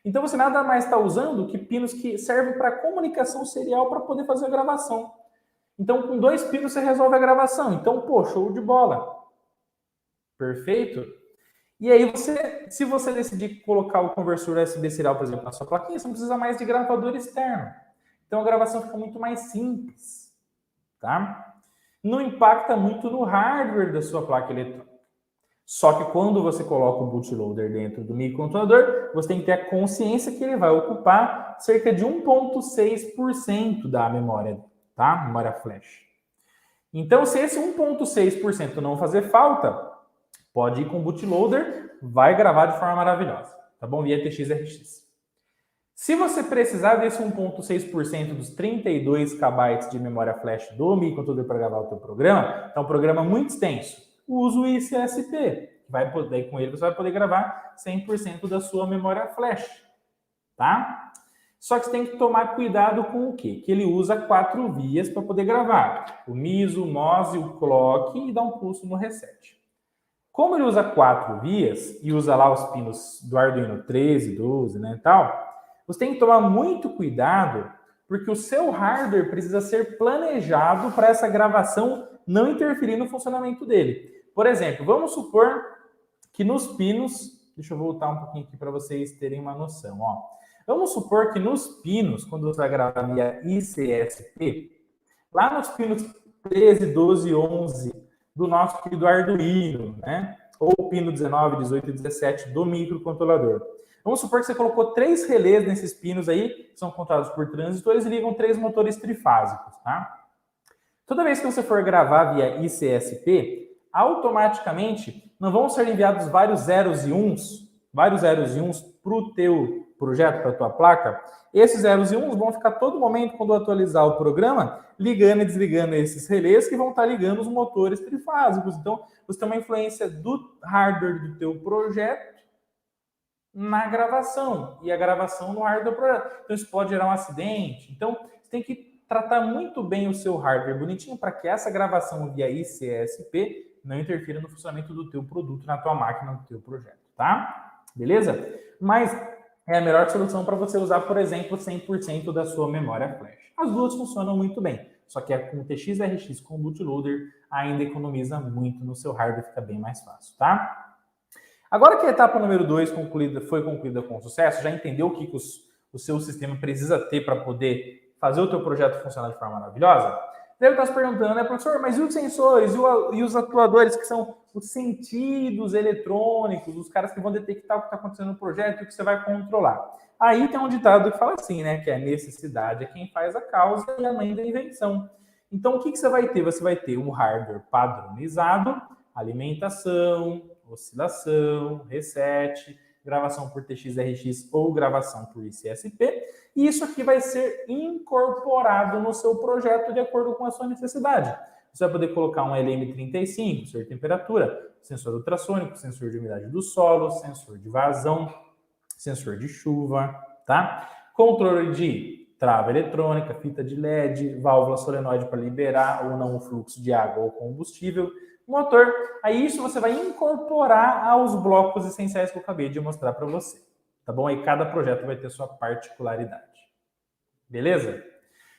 Então, você nada mais está usando que pinos que servem para comunicação serial para poder fazer a gravação. Então, com 2 pinos você resolve a gravação. Então, pô, show de bola. Perfeito? E aí, se você decidir colocar o conversor USB serial, por exemplo, na sua plaquinha, você não precisa mais de gravador externo. Então, a gravação fica muito mais simples, tá? Não impacta muito no hardware da sua placa eletrônica. Só que quando você coloca o bootloader dentro do microcontrolador, você tem que ter a consciência que ele vai ocupar cerca de 1,6% da memória, tá? Memória flash. Então, se esse 1,6% não fazer falta, pode ir com o bootloader, vai gravar de forma maravilhosa, tá bom? Via TX-RX. Se você precisar desse 1,6% dos 32 KB de memória flash do microcontrolador para gravar o teu programa, é um programa muito extenso. Usa o ICSP, com ele você vai poder gravar 100% da sua memória flash, tá? Só que você tem que tomar cuidado com o quê? Que ele usa 4 vias para poder gravar. O MISO, o MOS, o clock e dá um pulso no reset. Como ele usa 4 vias e usa lá os pinos do Arduino 13, 12, né, e tal, você tem que tomar muito cuidado porque o seu hardware precisa ser planejado para essa gravação não interferir no funcionamento dele. Por exemplo, vamos supor que nos pinos... Deixa eu voltar um pouquinho aqui para vocês terem uma noção. Ó. Vamos supor que nos pinos, quando você vai gravar via ICSP, lá nos pinos 13, 12 e 11 do nosso querido Arduino, né? Ou o pino 19, 18 e 17 do microcontrolador. Vamos supor que você colocou 3 relés nesses pinos aí, que são controlados por transistores e ligam 3 motores trifásicos, tá? Toda vez que você for gravar via ICSP, automaticamente não vão ser enviados vários zeros e uns para o teu projeto, para a tua placa. Esses zeros e uns vão ficar todo momento, quando eu atualizar o programa, ligando e desligando esses relés que vão estar ligando os motores trifásicos. Então, você tem uma influência do hardware do teu projeto na gravação, e a gravação no hardware do projeto. Então, isso pode gerar um acidente. Então, você tem que tratar muito bem o seu hardware bonitinho para que essa gravação via ICSP não interfira no funcionamento do teu produto, na tua máquina, no teu projeto, tá? Beleza? Mas é a melhor solução para você usar, por exemplo, 100% da sua memória flash. As duas funcionam muito bem, só que com o TX-RX com o bootloader ainda economiza muito no seu hardware, fica bem mais fácil, tá? Agora que a etapa número 2 foi concluída com sucesso, já entendeu o que o seu sistema precisa ter para poder fazer o teu projeto funcionar de forma maravilhosa? Deve estar se perguntando, né, professor, mas e os sensores e os atuadores, que são os sentidos eletrônicos, os caras que vão detectar o que está acontecendo no projeto e o que você vai controlar? Aí tem um ditado que fala assim, né, que a necessidade é quem faz a causa e a mãe da invenção. Então, o que você vai ter? Você vai ter um hardware padronizado, alimentação, oscilação, reset, gravação por TX-RX ou gravação por ICSP, e isso aqui vai ser incorporado no seu projeto de acordo com a sua necessidade. Você vai poder colocar um LM35, sensor de temperatura, sensor ultrassônico, sensor de umidade do solo, sensor de vazão, sensor de chuva, tá? Controle de trava eletrônica, fita de LED, válvula solenoide para liberar ou não o fluxo de água ou combustível, motor. Aí isso você vai incorporar aos blocos essenciais que eu acabei de mostrar para você, tá bom? Aí cada projeto vai ter sua particularidade. Beleza?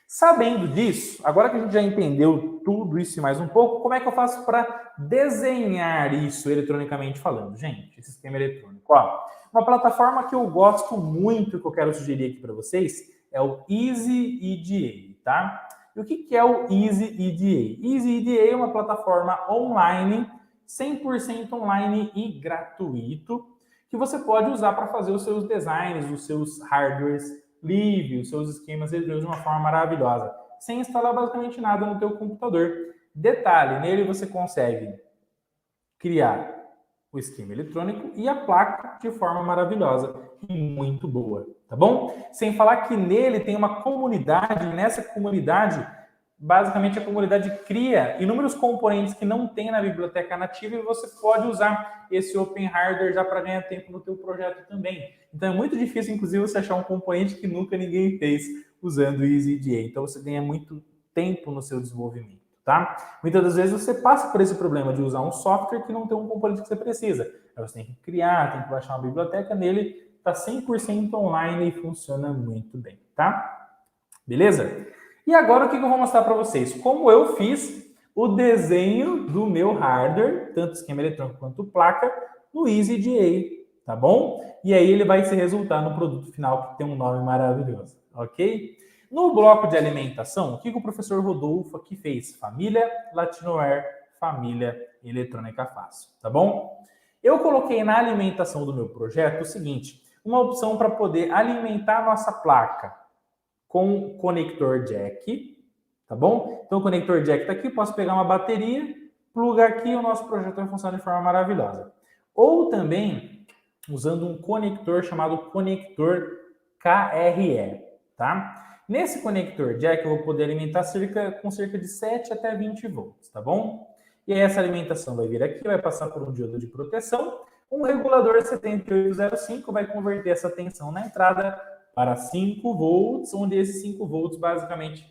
Sabendo disso, agora que a gente já entendeu tudo isso e mais um pouco, como é que eu faço para desenhar isso eletronicamente falando? Gente, esse esquema eletrônico, ó, uma plataforma que eu gosto muito, que eu quero sugerir aqui para vocês, é o Easy EDA, tá? E o que é o Easy EDA? Easy EDA é uma plataforma online, 100% online e gratuito, que você pode usar para fazer os seus designs, os seus hardwares livre, os seus esquemas eletrônicos de uma forma maravilhosa, sem instalar basicamente nada no teu computador. Detalhe, nele você consegue criar o esquema eletrônico e a placa de forma maravilhosa e muito boa, tá bom? Sem falar que nele tem uma comunidade, e nessa comunidade, basicamente a comunidade cria inúmeros componentes que não tem na biblioteca nativa e você pode usar esse Open Hardware já para ganhar tempo no teu projeto também. Então é muito difícil, inclusive, você achar um componente que nunca ninguém fez usando o EasyEDA. Então você ganha muito tempo no seu desenvolvimento, tá? Muitas das vezes você passa por esse problema de usar um software que não tem um componente que você precisa. Aí você tem que criar, tem que baixar uma biblioteca nele, está 100% online e funciona muito bem, tá? Beleza? E agora o que eu vou mostrar para vocês? Como eu fiz o desenho do meu hardware, tanto esquema eletrônico quanto placa, no EasyEDA, tá bom? E aí ele vai se resultar no produto final que tem um nome maravilhoso, ok? No bloco de alimentação, o que o professor Rodolfo aqui fez? Família Latinoware, família eletrônica fácil, tá bom? Eu coloquei na alimentação do meu projeto o seguinte, uma opção para poder alimentar a nossa placa com conector jack, tá bom? Então o conector jack está aqui, posso pegar uma bateria, plugar aqui e o nosso projeto vai funcionar de forma maravilhosa. Ou também usando um conector chamado conector KRE, tá? Nesse conector jack eu vou poder alimentar com cerca de 7 até 20 volts, tá bom? E aí essa alimentação vai vir aqui, vai passar por um diodo de proteção, um regulador 7805 vai converter essa tensão na entrada para 5 volts, onde esses 5 volts basicamente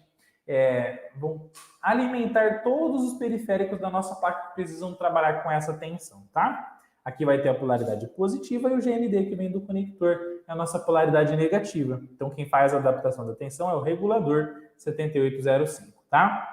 vão alimentar todos os periféricos da nossa placa que precisam trabalhar com essa tensão, tá? Aqui vai ter a polaridade positiva e o GND que vem do conector é a nossa polaridade negativa. Então, quem faz a adaptação da tensão é o regulador 7805, tá?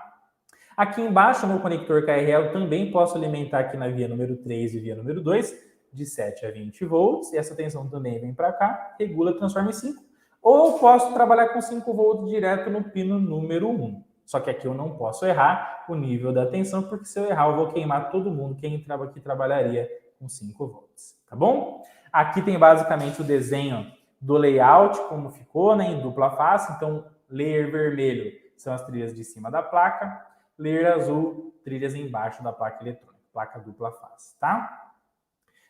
Aqui embaixo, no conector KRL, eu também posso alimentar aqui na via número 3 e via número 2, de 7 a 20 volts, e essa tensão também vem para cá, regula, transforma em 5. Ou eu posso trabalhar com 5 volts direto no pino número 1. Só que aqui eu não posso errar o nível da tensão, porque se eu errar, eu vou queimar todo mundo. Quem aqui trabalharia com 5 volts, tá bom? Aqui tem basicamente o desenho do layout, como ficou, né, em dupla face. Então, layer vermelho são as trilhas de cima da placa. ler azul, trilhas embaixo da placa eletrônica, placa dupla fase, tá?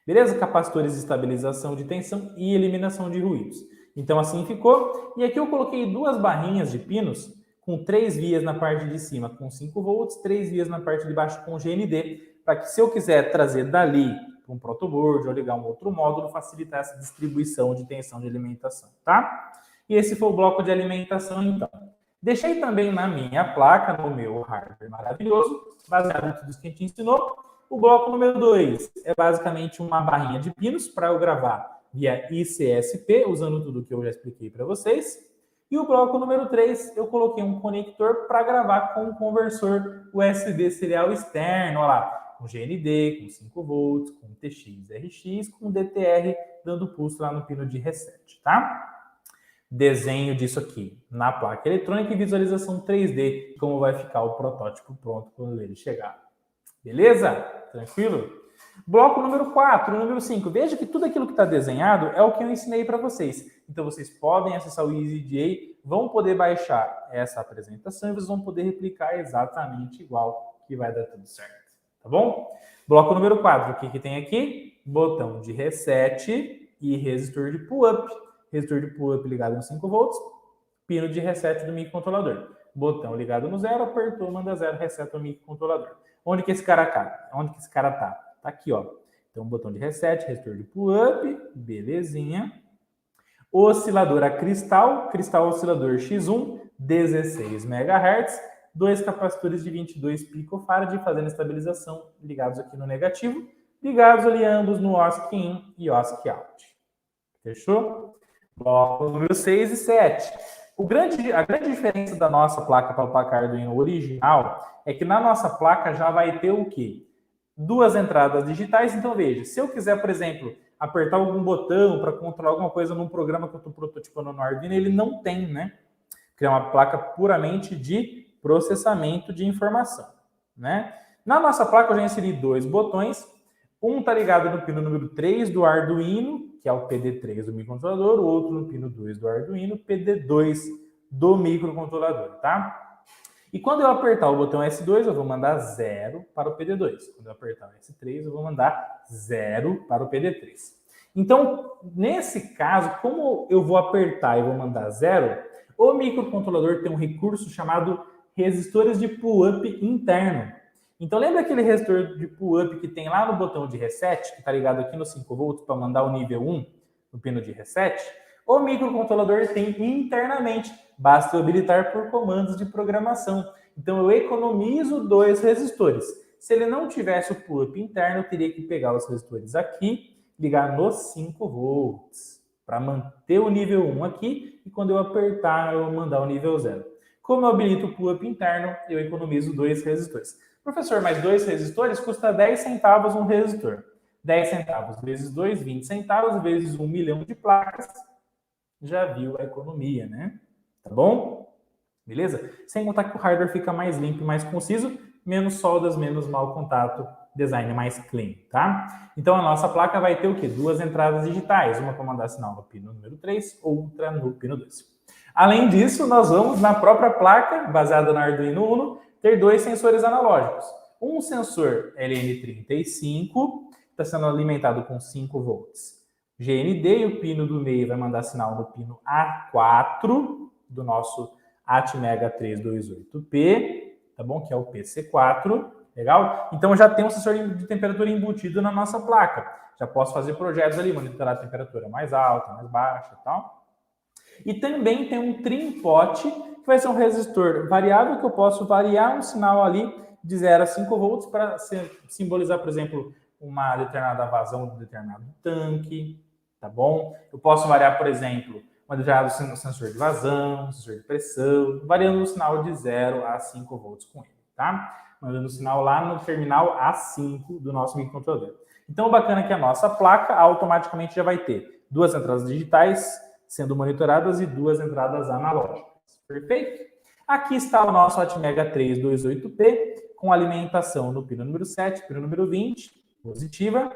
Beleza? Capacitores de estabilização de tensão e eliminação de ruídos. Então assim ficou. E aqui eu coloquei 2 barrinhas de pinos com 3 vias na parte de cima com 5 volts, 3 vias na parte de baixo com GND, para que se eu quiser trazer dali para um protoboard ou ligar um outro módulo, facilitar essa distribuição de tensão de alimentação, tá? E esse foi o bloco de alimentação, então. Deixei também na minha placa, no meu hardware maravilhoso, baseado em tudo isso que a gente ensinou. O bloco número 2 é basicamente uma barrinha de pinos para eu gravar via ICSP, usando tudo que eu já expliquei para vocês. E o bloco número 3, eu coloquei um conector para gravar com um conversor USB serial externo, olha lá, com GND, com 5 volts, com TX, RX, com DTR, dando pulso lá no pino de reset, tá? Desenho disso aqui na placa eletrônica e visualização 3D, como vai ficar o protótipo pronto quando ele chegar. Beleza? Tranquilo? Bloco número 4, número 5. Veja que tudo aquilo que está desenhado é o que eu ensinei para vocês. Então, vocês podem acessar o EasyJ, vão poder baixar essa apresentação e vocês vão poder replicar exatamente igual, que vai dar tudo certo. Tá bom? Bloco número 4, o que que tem aqui? Botão de reset e resistor de pull-up. Resistor de pull-up ligado no 5 volts, pino de reset do microcontrolador. Botão ligado no 0, apertou, manda 0, reseta o microcontrolador. Onde que esse cara tá? Onde que esse cara tá? Tá aqui, ó. Então, botão de reset, resistor de pull-up, belezinha. Oscilador a cristal oscilador X1, 16 MHz. 2 capacitores de 22 picofarad fazendo estabilização ligados aqui no negativo, ligados ali ambos no OSC in e OSC out. Fechou? Bloco número 6 e 7. A grande diferença da nossa placa para a placa Arduino original é que na nossa placa já vai ter o quê? 2 entradas digitais. Então, veja, se eu quiser, por exemplo, apertar algum botão para controlar alguma coisa num programa que eu estou prototipando no Arduino, ele não tem, né? Porque é uma placa puramente de processamento de informação, né? Na nossa placa eu já inseri 2 botões. Um está ligado no pino número 3 do Arduino, que é o PD3 do microcontrolador, o outro no pino 2 do Arduino, PD2 do microcontrolador, tá? E quando eu apertar o botão S2, eu vou mandar 0 para o PD2. Quando eu apertar o S3, eu vou mandar 0 para o PD3. Então, nesse caso, como eu vou apertar e vou mandar 0, o microcontrolador tem um recurso chamado resistores de pull-up interno. Então, lembra aquele resistor de pull-up que tem lá no botão de reset, que está ligado aqui no 5 volts para mandar o nível 1 no pino de reset? O microcontrolador tem internamente, basta eu habilitar por comandos de programação. Então, eu economizo 2 resistores. Se ele não tivesse o pull-up interno, eu teria que pegar os resistores aqui, ligar nos 5 volts, para manter o nível 1 aqui, e quando eu apertar, eu vou mandar o nível 0. Como eu habilito o pull-up interno, eu economizo 2 resistores. Professor, mas 2 resistores custa 10 centavos um resistor. 10 centavos vezes 2, 20 centavos, vezes 1 milhão de placas. Já viu a economia, né? Tá bom? Beleza? Sem contar que o hardware fica mais limpo e mais conciso, menos soldas, menos mau contato, design mais clean, tá? Então a nossa placa vai ter o quê? 2 entradas digitais, uma para mandar sinal no pino número 3, outra no pino 2. Além disso, nós vamos na própria placa, baseada no Arduino Uno, ter 2 sensores analógicos. Um sensor LN35, está sendo alimentado com 5 volts. GND, e o pino do meio vai mandar sinal no pino A4 do nosso Atmega 328P, tá bom? Que é o PC4, legal? Então já tem um sensor de temperatura embutido na nossa placa. Já posso fazer projetos ali, monitorar a temperatura mais alta, mais baixa e tal. E também tem um trim-pot, que vai ser um resistor variável, que eu posso variar um sinal ali de 0 a 5 volts para simbolizar, por exemplo, uma determinada vazão de um determinado tanque, tá bom? Eu posso variar, por exemplo, um determinado sensor de vazão, sensor de pressão, variando o sinal de 0 a 5 volts com ele, tá? Mandando o sinal lá no terminal A5 do nosso microcontrolador. Então, o bacana é que a nossa placa automaticamente já vai ter 2 entradas digitais sendo monitoradas e 2 entradas analógicas. Perfeito? Aqui está o nosso Atmega 328P com alimentação no pino número 7, pino número 20, positiva,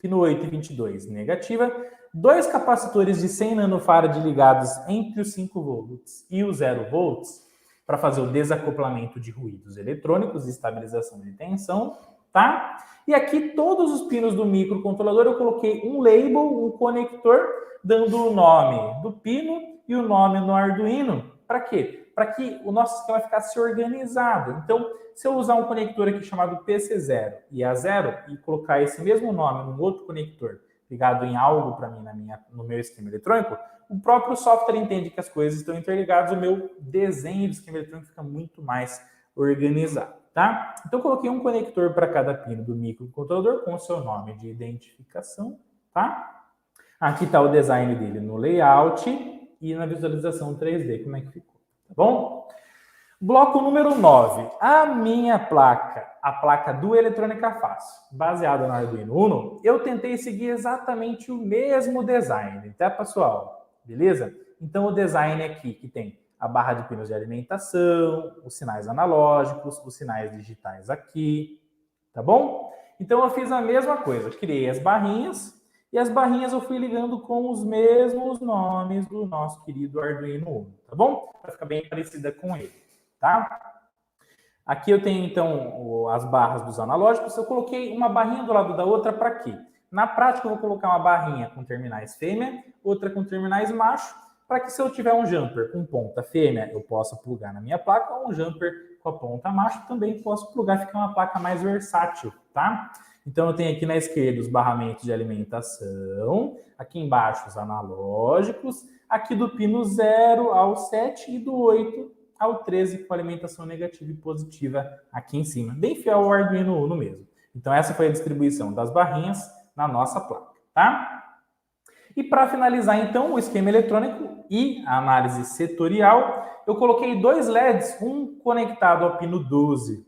pino 8 e 22, negativa, 2 capacitores de 100 nanofarad ligados entre os 5 volts e os 0 volts, para fazer o desacoplamento de ruídos eletrônicos e estabilização de tensão, tá? E aqui todos os pinos do microcontrolador eu coloquei um label, um conector, dando o nome do pino e o nome no Arduino. Para quê? Para que o nosso sistema ficasse organizado. Então, se eu usar um conector aqui chamado PC0 e A0 e colocar esse mesmo nome num outro conector ligado em algo para mim no meu esquema eletrônico, o próprio software entende que as coisas estão interligadas, o meu desenho do esquema eletrônico fica muito mais organizado, tá? Então, eu coloquei um conector para cada pino do microcontrolador com o seu nome de identificação, tá? Aqui está o design dele no layout e na visualização 3D, como é que ficou, tá bom? Bloco número 9. A minha placa, a placa do Eletrônica Fácil, baseada no Arduino Uno, eu tentei seguir exatamente o mesmo design, tá, pessoal? Beleza? Então, o design aqui, que tem a barra de pinos de alimentação, os sinais analógicos, os sinais digitais aqui, tá bom? Então, eu fiz a mesma coisa, criei as barrinhas, e as barrinhas eu fui ligando com os mesmos nomes do nosso querido Arduino Uno, tá bom? Para ficar bem parecida com ele, tá? Aqui eu tenho, então, as barras dos analógicos. Eu coloquei uma barrinha do lado da outra para quê? Na prática, eu vou colocar uma barrinha com terminais fêmea, outra com terminais macho, para que se eu tiver um jumper com ponta fêmea, eu possa plugar na minha placa, ou um jumper com a ponta macho, também posso plugar, ficar uma placa mais versátil, tá? Então, eu tenho aqui na esquerda os barramentos de alimentação, aqui embaixo os analógicos, aqui do pino 0 ao 7 e do 8 ao 13 com alimentação negativa e positiva aqui em cima. Bem fiel ao Arduino Uno mesmo. Então, essa foi a distribuição das barrinhas na nossa placa, tá? E para finalizar, então, o esquema eletrônico e a análise setorial, eu coloquei 2 LEDs, um conectado ao pino 12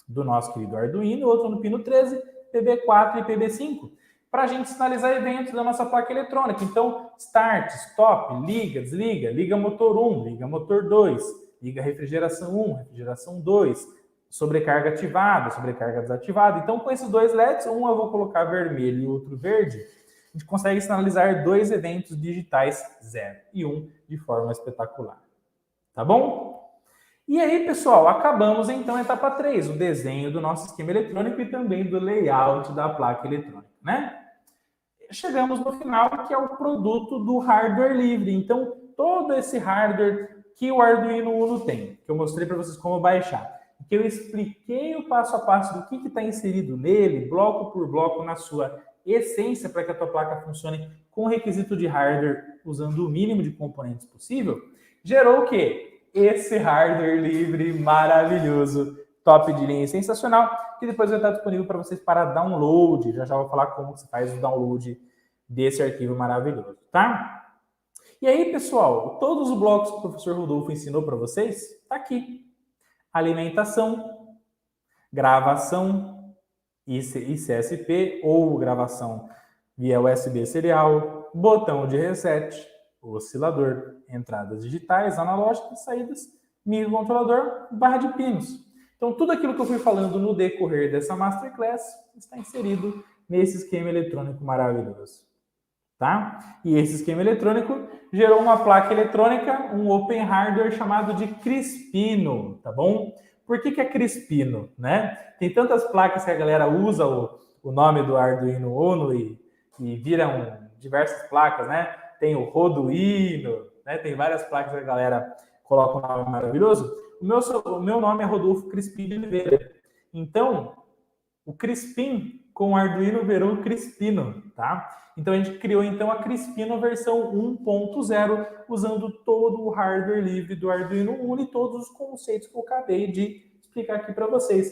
do nosso querido Arduino, outro no pino 13, PB4 e PB5, para a gente sinalizar eventos da nossa placa eletrônica. Então, start, stop, liga, desliga, liga motor 1, liga motor 2, liga refrigeração 1, refrigeração 2, sobrecarga ativada, sobrecarga desativada. Então, com esses 2 LEDs, um eu vou colocar vermelho e outro verde, a gente consegue sinalizar 2 eventos digitais 0 e 1 de forma espetacular. Tá bom? E aí, pessoal, acabamos então a etapa 3, o desenho do nosso esquema eletrônico e também do layout da placa eletrônica, né? Chegamos no final, que é o produto do hardware livre. Então, todo esse hardware que o Arduino Uno tem, que eu mostrei para vocês como baixar, que eu expliquei o passo a passo do que está inserido nele, bloco por bloco, na sua essência, para que a tua placa funcione com requisito de hardware, usando o mínimo de componentes possível, gerou o quê? Esse hardware livre maravilhoso, top de linha e sensacional, que depois vai estar disponível para vocês para download. Já vou falar como você faz o download desse arquivo maravilhoso, tá? E aí, pessoal, todos os blocos que o professor Rodolfo ensinou para vocês, tá aqui. Alimentação, gravação, ICSP ou gravação via USB serial, botão de reset, oscilador, entradas digitais, analógicas, saídas, microcontrolador, barra de pinos. Então, tudo aquilo que eu fui falando no decorrer dessa Masterclass está inserido nesse esquema eletrônico maravilhoso, tá? E esse esquema eletrônico gerou uma placa eletrônica, um Open Hardware chamado de Crispino, tá bom? Por que é Crispino, né? Tem tantas placas que a galera usa o nome do Arduino Uno e viram diversas placas, né? Tem o Roduino, né? Tem várias placas que a galera coloca um nome maravilhoso. O meu nome é Rodolfo Crispim de Oliveira. Então, o Crispim com o Arduino virou Crispino, tá? Então, a gente criou, então, a Crispino versão 1.0, usando todo o hardware livre do Arduino Uno e todos os conceitos que eu acabei de explicar aqui para vocês.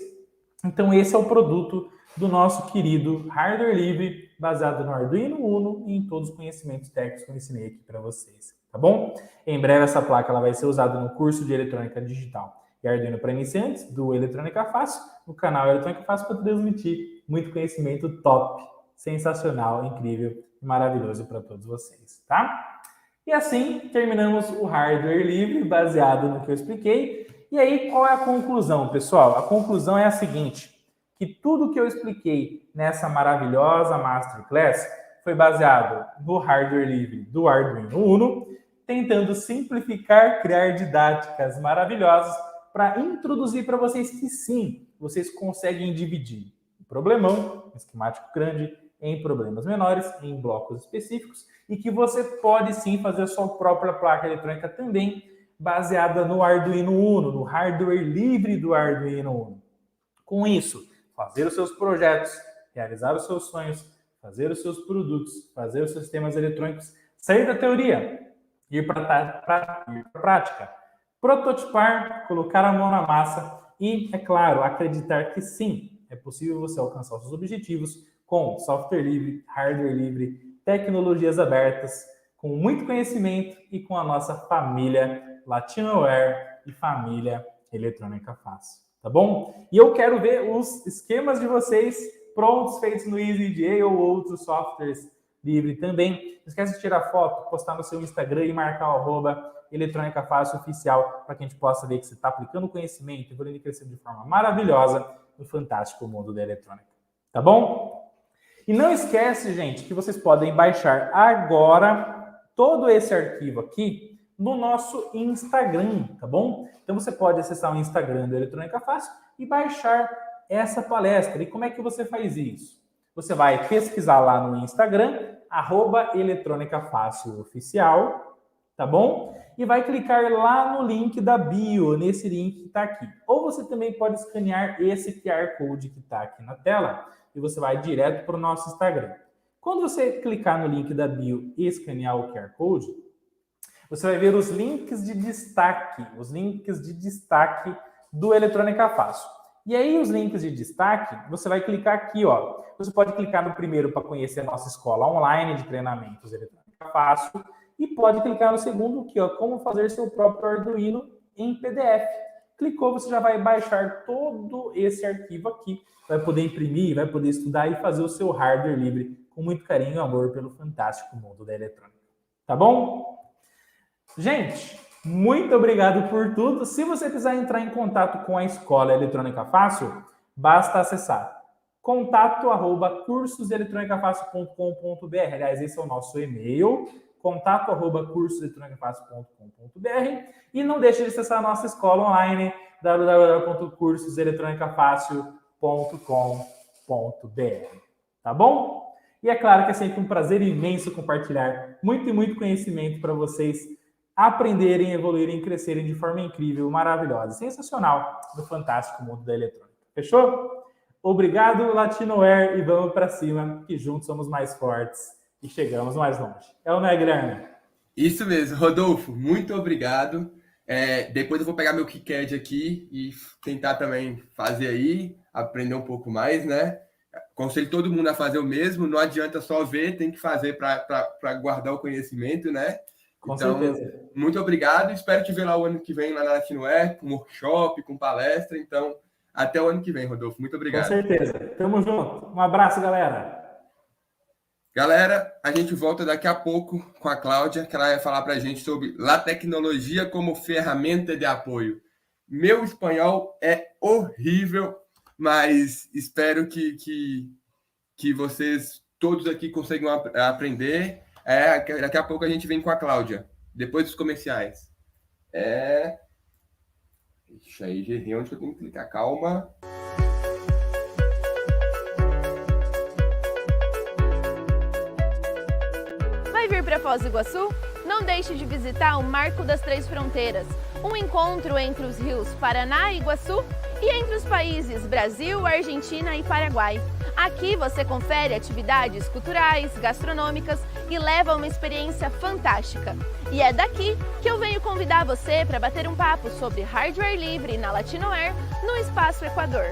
Então, esse é o produto do nosso querido hardware livre, baseado no Arduino Uno e em todos os conhecimentos técnicos que eu ensinei aqui para vocês, tá bom? Em breve essa placa ela vai ser usada no curso de Eletrônica Digital e Arduino para iniciantes do Eletrônica Fácil, no canal Eletrônica Fácil, para transmitir muito conhecimento top, sensacional, incrível e maravilhoso para todos vocês, tá? E assim terminamos o hardware livre, baseado no que eu expliquei. E aí, qual é a conclusão, pessoal? A conclusão é a seguinte, que tudo que eu expliquei nessa maravilhosa Masterclass foi baseado no hardware livre do Arduino Uno, tentando simplificar, criar didáticas maravilhosas para introduzir para vocês que sim, vocês conseguem dividir um problemão, um esquemático grande, em problemas menores, em blocos específicos, e que você pode sim fazer a sua própria placa eletrônica também, baseada no Arduino Uno, no hardware livre do Arduino Uno. Com isso, fazer os seus projetos, realizar os seus sonhos, fazer os seus produtos, fazer os seus sistemas eletrônicos, sair da teoria, ir para a prática, prototipar, colocar a mão na massa e, é claro, acreditar que sim, é possível você alcançar os seus objetivos com software livre, hardware livre, tecnologias abertas, com muito conhecimento e com a nossa família Latinoware e família Eletrônica Fácil, tá bom? E eu quero ver os esquemas de vocês prontos, feitos no EasyJ ou outros softwares livre também. Não esquece de tirar foto, postar no seu Instagram e marcar o @Eletrônica Fácil Oficial para que a gente possa ver que você está aplicando conhecimento e evoluindo e crescendo de forma maravilhosa no fantástico mundo da eletrônica. Tá bom? E não esquece, gente, que vocês podem baixar agora todo esse arquivo aqui no nosso Instagram, tá bom? Então você pode acessar o Instagram do Eletrônica Fácil e baixar essa palestra. E como é que você faz isso? Você vai pesquisar lá no Instagram, @Eletrônica Fácil Oficial, tá bom? E vai clicar lá no link da bio, nesse link que está aqui. Ou você também pode escanear esse QR Code que está aqui na tela e você vai direto para o nosso Instagram. Quando você clicar no link da bio e escanear o QR Code, você vai ver os links de destaque, do Eletrônica Fácil. E aí, os links de destaque, você vai clicar aqui, ó. Você pode clicar no primeiro para conhecer a nossa escola online de treinamentos Eletrônica Fácil e pode clicar no segundo aqui, ó, como fazer seu próprio Arduino em PDF. Clicou, você já vai baixar todo esse arquivo aqui, vai poder imprimir, vai poder estudar e fazer o seu hardware livre com muito carinho e amor pelo fantástico mundo da eletrônica. Tá bom? Gente, muito obrigado por tudo. Se você quiser entrar em contato com a Escola Eletrônica Fácil, basta acessar contato@cursoseletronicafácil.com.br. Aliás, esse é o nosso e-mail, contato@cursoseletronicafácil.com.br. E não deixe de acessar a nossa escola online, www.cursoseletronicafácil.com.br. Tá bom? E é claro que é sempre um prazer imenso compartilhar muito e muito conhecimento para vocês aprenderem, evoluírem, crescerem de forma incrível, maravilhosa, sensacional no fantástico mundo da eletrônica. Fechou? Obrigado, Latinoware, e vamos para cima, que juntos somos mais fortes e chegamos mais longe. É ou não é, Guilherme? Isso mesmo. Rodolfo, muito obrigado. Depois eu vou pegar meu KiCad aqui e tentar também fazer aí, aprender um pouco mais, né? Aconselho todo mundo a fazer o mesmo, não adianta só ver, tem que fazer para guardar o conhecimento, né? Com então, certeza. Muito obrigado. Espero te ver lá o ano que vem, lá na Latinoware, com workshop, com palestra. Então, até o ano que vem, Rodolfo. Muito obrigado. Com certeza. Tamo junto. Um abraço, galera. Galera, a gente volta daqui a pouco com a Cláudia, que ela vai falar para a gente sobre a tecnologia como ferramenta de apoio. Meu espanhol é horrível, mas espero que vocês todos aqui consigam aprender. Daqui a pouco a gente vem com a Cláudia, depois dos comerciais. Ixi, aí, errei onde eu tenho que clicar. Calma. Vai vir para Foz do Iguaçu? Não deixe de visitar o Marco das Três Fronteiras, um encontro entre os rios Paraná e Iguaçu e entre os países Brasil, Argentina e Paraguai. Aqui você confere atividades culturais, gastronômicas e leva uma experiência fantástica. E é daqui que eu venho convidar você para bater um papo sobre hardware livre na Latinoware no Espaço Equador.